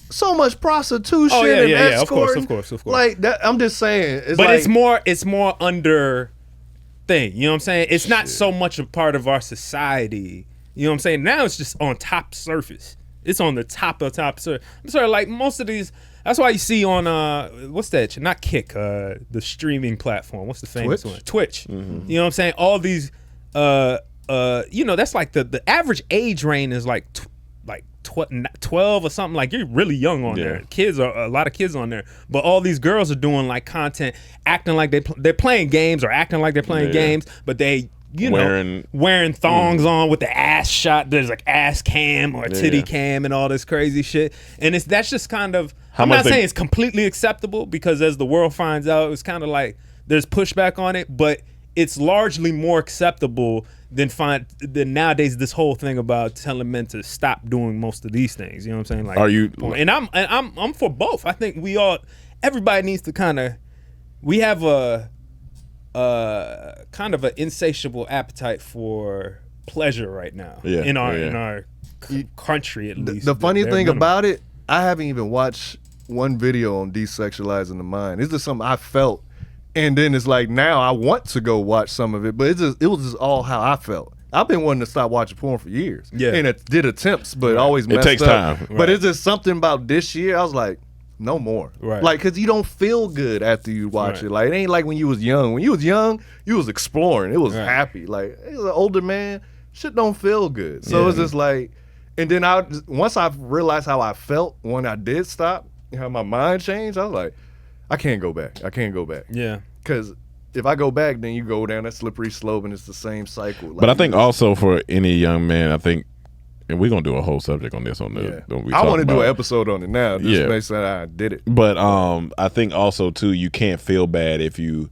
so much prostitution Oh, yeah, and yeah, yeah, of course, escorting. of course, of course. Like that, I'm just saying. It's But like, it's more under thing. You know what I'm saying? It's not so much a part of our society. You know what I'm saying? Now it's just on top surface. It's on the top of top surface. I'm sorry, like most of these. That's why you see on what's that? Not Kick, the streaming platform. What's the famous one? Twitch. Mm-hmm. You know what I'm saying? All these, you know, that's like the average age range is like 12 or something. Like you're really young on there. Kids are a lot of kids on there, but all these girls are doing like content, acting like they're playing games or acting like they're playing games, but they wearing thongs on with the ass shot. There's like ass cam or titty cam and all this crazy shit, and that's just kind of. I'm not saying it's completely acceptable because as the world finds out, it's kind of like there's pushback on it, but it's largely more acceptable than nowadays this whole thing about telling men to stop doing most of these things. You know what I'm saying? Like, are you? And I'm for both. I think everybody needs to kind of. We have a kind of an insatiable appetite for pleasure right now in our country at least. The funny thing about it, I haven't even watched one video on desexualizing the mind. It's just something I felt, and then it's like now I want to go watch some of it, but it was just all how I felt. I've been wanting to stop watching porn for years, and it did attempts, but always messed up. It takes time, But it's just something about this year. I was like, no more. Right. Like, because you don't feel good after you watch it. Like, it ain't like when you was young. When you was young, you was exploring. It was happy. Like, as an older man, shit don't feel good. So it's just like, and then once I realized how I felt when I did stop, how my mind changed, I was like, I can't go back. I can't go back. Yeah. Because if I go back, then you go down that slippery slope and it's the same cycle. Like, But I think also for any young man, I think, and we're gonna do a whole subject on this I want to do an episode on it now. Just make sure I did it. But I think also too, you can't feel bad if you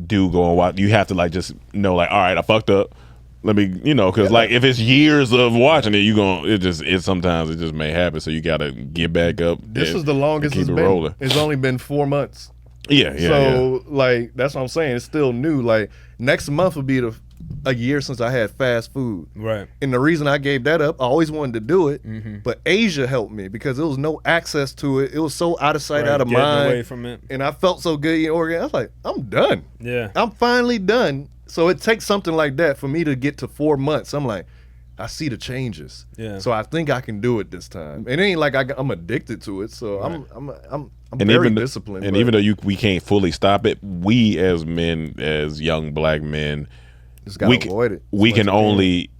do go and watch. You have to like just know like, all right, I fucked up. Let me, because like if it's years of watching it, it sometimes it just may happen. So you gotta get back up. This is the longest it's been. Rolling. It's only been 4 months. Yeah. So like that's what I'm saying. It's still new. Like next month will be a year since I had fast food. Right. And the reason I gave that up, I always wanted to do it, but Asia helped me because there was no access to it. It was so out of sight, out of mind. Away from it. And I felt so good in Oregon. I was like, I'm done. Yeah. I'm finally done. So it takes something like that for me to get to 4 months. I'm like, I see the changes. Yeah. So I think I can do it this time. It ain't like I'm addicted to it. So I'm and very disciplined. And even though we can't fully stop it, we as men, as young black men, just gotta avoid it. We can only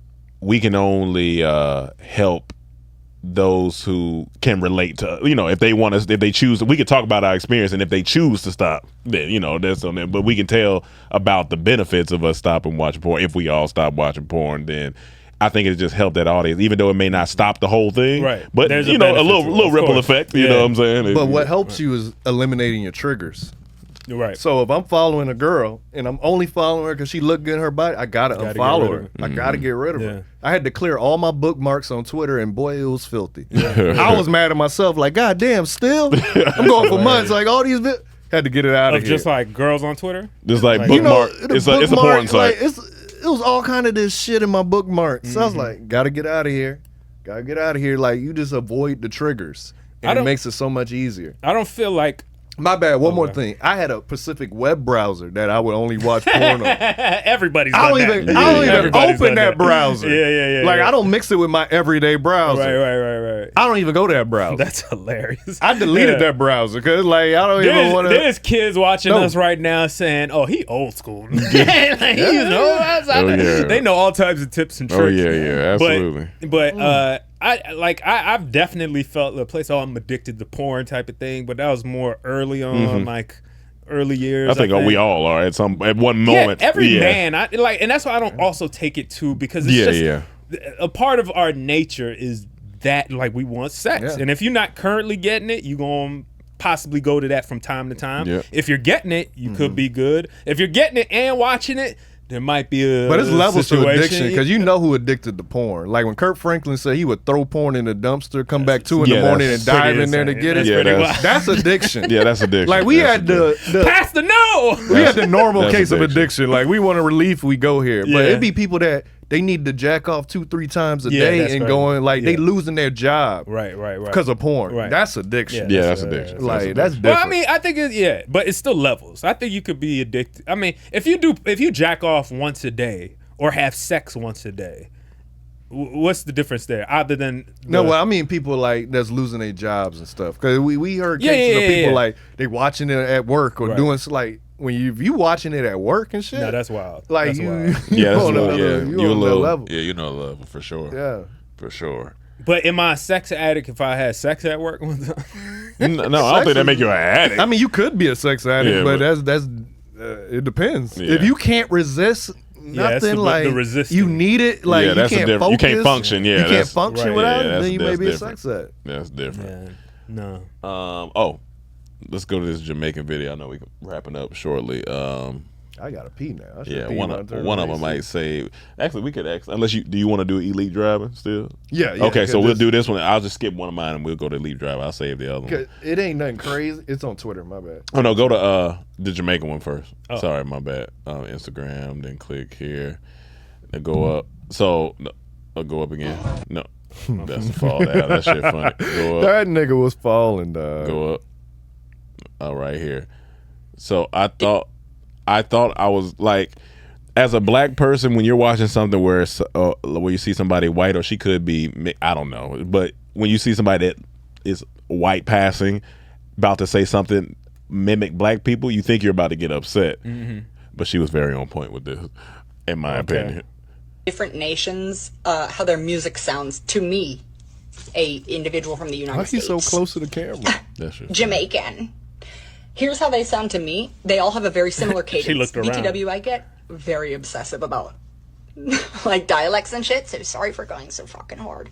help those who can relate to, if they want us, if they choose, we can talk about our experience, and if they choose to stop, then that's on them. But we can tell about the benefits of us stopping watching porn. If we all stop watching porn, then I think it just helped that audience, even though it may not stop the whole thing. Right. But There's a little ripple effect. You know what I'm saying? But what helps you is eliminating your triggers. Right. So if I'm following a girl and I'm only following her because she looked good in her body, I gotta unfollow her. I gotta get rid of her. I had to clear all my bookmarks on Twitter, and boy, it was filthy. I was mad at myself, like, God damn, still? I'm going for months, like all these had to get it out of here. Just like girls on Twitter? Just like bookmark. It's a porn site. Like, it was all kind of this shit in my bookmarks. So I was like, gotta get out of here. Gotta get out of here. Like, you just avoid the triggers. And it makes it so much easier. I don't feel like... My bad. One more thing. I had a Pacific web browser that I would only watch porn on. Everybody's I don't done even, that. I don't even open that browser. Yeah. Like, I don't mix it with my everyday browser. Right. I don't even go to that browser. That's hilarious. I deleted that browser because, like, I don't even want to. There's kids watching us right now saying, "Oh, he old school." They know all types of tips and tricks. Oh yeah, absolutely. But I've definitely felt the place. Oh, I'm addicted to porn type of thing. But that was more early on, like early years. I think we all are at one moment. Every man, and that's why I don't also take it too, because it's a part of our nature is that like we want sex, Yeah. and if you're not currently getting it, you're gonna possibly go to that from time to time. Yeah. If you're getting it, you could be good. If you're getting it and watching it, there might be a But it's levels to situation. addiction because you know who addicted to porn. Like when Kurt Franklin said he would throw porn in the dumpster, come back 2 in the morning and that's dive pretty in there to insane. get That's it. pretty wild. That's addiction. Yeah, that's addiction. Like we That's had the Pastor, no. we had the normal that's case of addiction. addiction. Like we want a relief, we go here. But Yeah. it'd be people that they need to jack off 2-3 times a Yeah, day that's and right. going like they Yeah. losing their job Right. because of porn. Right. That's addiction. Yeah, that's addiction. Like That's that's addiction. different. Well, I mean, I think but it's still levels. I think you could be addicted. I mean, if you jack off once a day or have sex once a day, what's the difference there? Other than No, well, I mean people like that's losing their jobs and stuff. Because we heard Yeah, cases yeah, of people yeah. like they watching it at work or Right. doing like when you watching it at work and shit. no, that's wild. like That's you, wild. Yeah, that's a on little, another- yeah. you You a on another little level. Yeah, you know a level for sure. Yeah. For sure. But am I a sex addict if I had sex at work one time? No, I don't think that make you an addict. I mean, you could be a sex addict, Yeah, but but- that's it depends. Yeah. If you can't resist Yeah, it's nothing, the like resisting. you need it, like Yeah, that's you a can't different- focus, you can't function, yeah, you can't that's- function right, without yeah, it. Then you may that's be a different. sex addict. That's different. Yeah, no. Let's go to this Jamaican video. I know we're wrapping up shortly. I gotta pee now. I should Yeah, pee one when I of turn them on AC. might say. Actually, we could unless do you want to do elite driving still? Yeah. Okay, so we'll this- do this one. I'll just skip one of mine and we'll go to elite driver. I'll save the other one. 'cause it ain't nothing crazy. It's on Twitter. My bad. Oh no, go to the Jamaican one first. Oh. Sorry, my bad. Instagram, then click here, then go up. So go up again. No, that's a fall down. That shit funny. Go up. That nigga was falling, dog. Go up. Right here. So I thought I was like, as a black person, when you're watching something where you see somebody white, or she could be, I don't know, but when you see somebody that is white passing, about to say something mimic black people, you think you're about to get upset. Mm-hmm. But she was very on point with this, in my opinion. Different nations, how their music sounds to me, a individual from the United Why States. he so close to the camera? That's true. Jamaican. Here's how they sound to me. They all have a very similar cadence. She looked around. BTW, I get very obsessive about like dialects and shit. So sorry for going so fucking hard.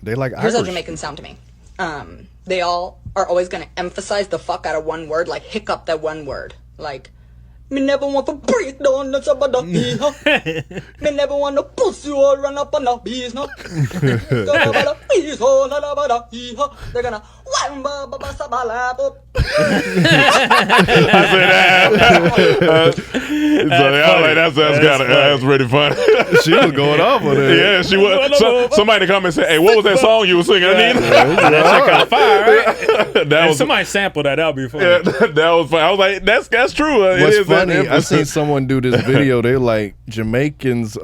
They like Here's how Irish. Jamaicans sound to me. They all are always gonna emphasize the fuck out of one word, like hiccup that one word, like. Me never want to break down the sabada. Me never want to pussy or run up on the business. They're gonna that's pretty funny. She was going off on it. Yeah, she was. Somebody in the comments said, "Hey, what was that song you were singing?" I mean, That shit got fire, right? that was Somebody sampled that. That'll be funny. yeah, that was funny. I was like, "That's true." It What's is that funny, I emphasis. seen someone do this video. They're like, Jamaicans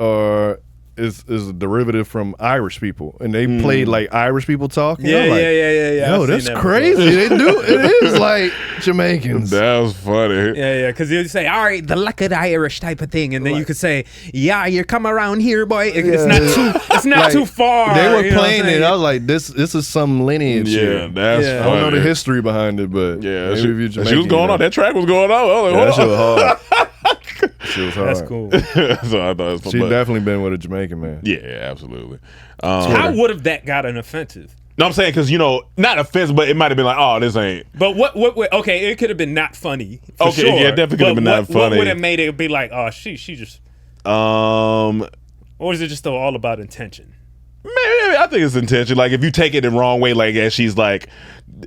is a derivative from Irish people, and they played like Irish people talking. Yeah, I'm like, yeah. Yo, I've that's seen that crazy. before. They do. It is like Jamaicans. That was funny. Yeah, because you say, all right, the lucky Irish type of thing, and then you could say, yeah, you come around here, boy. It's not Like, too far. They were you know what I'm playing it. saying? I was like, this is some lineage. Yeah, here. that's Yeah. I don't know funny. the history behind it, but Yeah, maybe if you're she Jamaican, was going you know. on. That track was going on. I was like, Yeah, that shit hold was on. hard. She was hard. That's cool. So I thought it was She fun. definitely been with a Jamaican man. Yeah, absolutely. How would have that gotten offensive? No, I'm saying because not offensive, but it might have been like, oh, this ain't. But what okay, it could have been not funny. For Okay, sure, yeah, it definitely could have but been not What funny. would have made it be like, oh, she just, or is it just all about intention? Maybe I think it's intention. Like if you take it the wrong way, like as she's like,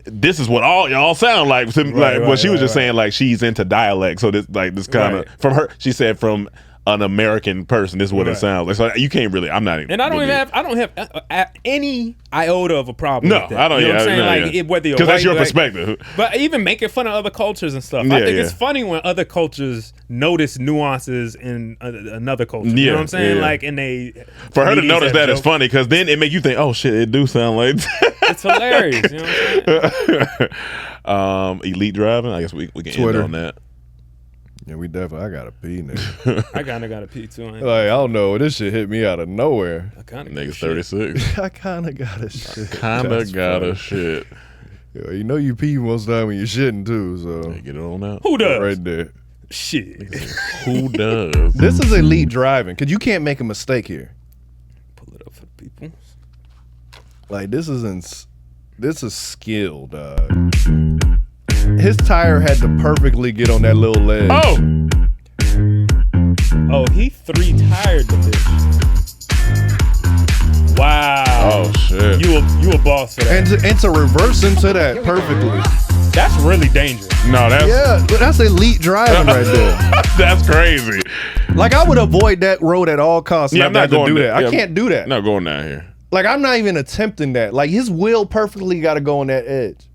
this is what all y'all sound like. But she was just saying like she's into dialect, so this kind of Right. from her. She said from an American person, this is what it Right. sounds like. So you can't really. I'm not even. And I don't really- have any iota of a problem. No, with that. I don't. You know what I'm saying? no, Like whether you're because that's white, your black- perspective. But even making fun of other cultures and stuff. Yeah, I think yeah. it's funny when other cultures notice nuances in another culture. You Yeah, know what I'm saying? yeah. Like, and they For her to comedians notice have that is jokes. funny because then it make you think, oh shit, it do sound like. It's hilarious. You know what I'm saying? Elite driving. I guess we can Twitter. end on that. Yeah, we definitely. I gotta pee, nigga. I kind of got a pee too. Like I don't know, this shit hit me out of nowhere. I kind of Niggas 36. I kind of got a shit. Kinda That's got funny. a shit. Yeah, you know you pee most of the time when you're shitting too. So Get it on out. Who does? right there. Shit. Who does? This is elite driving because you can't make a mistake here. Pull it up Like this is skill, dog. His tire had to perfectly get on that little ledge. Oh, he 3-tired the bitch. Wow. Oh shit. You a boss for that. And to reverse into that perfectly. That's really dangerous. No, that's elite driving right there. That's crazy. Like I would avoid that road at all costs. Yeah, I'm not going to do that. Yeah, I can't do that. Not going down here. Like I'm not even attempting that. Like his wheel perfectly got to go on that edge.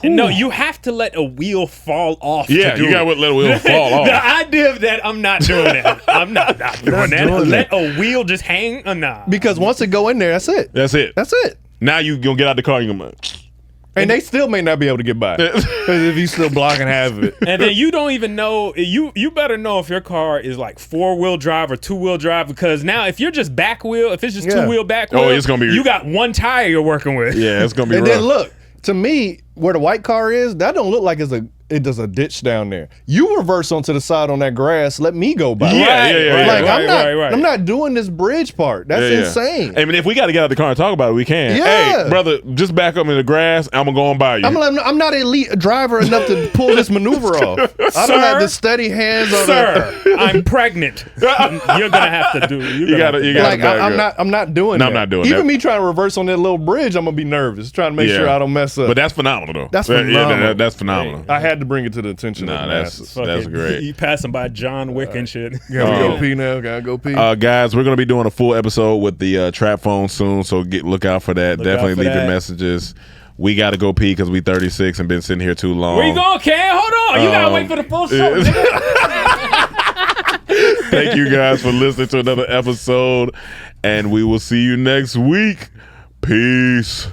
No, you have to let a wheel fall off. Yeah, you got to let a wheel fall off. The idea of that, I'm not doing that. I'm not doing that. Let a wheel just hang. Nah. Because once it go in there, that's it. That's it. That's it. Now you gonna get out the car. You gonna. And they still may not be able to get by if he's still blocking half of it. And then you don't even know. You better know if your car is like 4-wheel drive or 2-wheel drive, because now if you're just back wheel, if it's just 2-wheel back wheel, it's gonna be. You got one tire you're working with. Yeah, it's gonna be. And rough. then look, to me, where the white car is, that don't look like there's a ditch down there. You reverse onto the side on that grass. Let me go by. Yeah. Like I'm not doing this bridge part. That's insane. I mean, if we got to get out the car and talk about it, we can. Yeah. Hey, brother, just back up in the grass. I'm gonna go on by you. I'm not an elite driver enough to pull this maneuver off. I don't have the steady hands. I'm pregnant. You're gonna have to do. You gotta. Like I'm not doing that. I'm not doing Even that. me trying to reverse on that little bridge, I'm gonna be nervous, trying to make sure I don't mess up. But that's phenomenal, though. That's phenomenal. That's phenomenal. I had to bring it to the attention of the that's masses. great. You passing by John Wick and shit. Gotta go pee now. Gotta go pee. Guys, we're gonna be doing a full episode with the trap phone soon, so look out for that. Definitely leave your messages. We gotta go pee because we 36 and been sitting here too long. Where you going, Cam? Hold on, you gotta wait for the full show. Thank you guys for listening to another episode, and we will see you next week. Peace.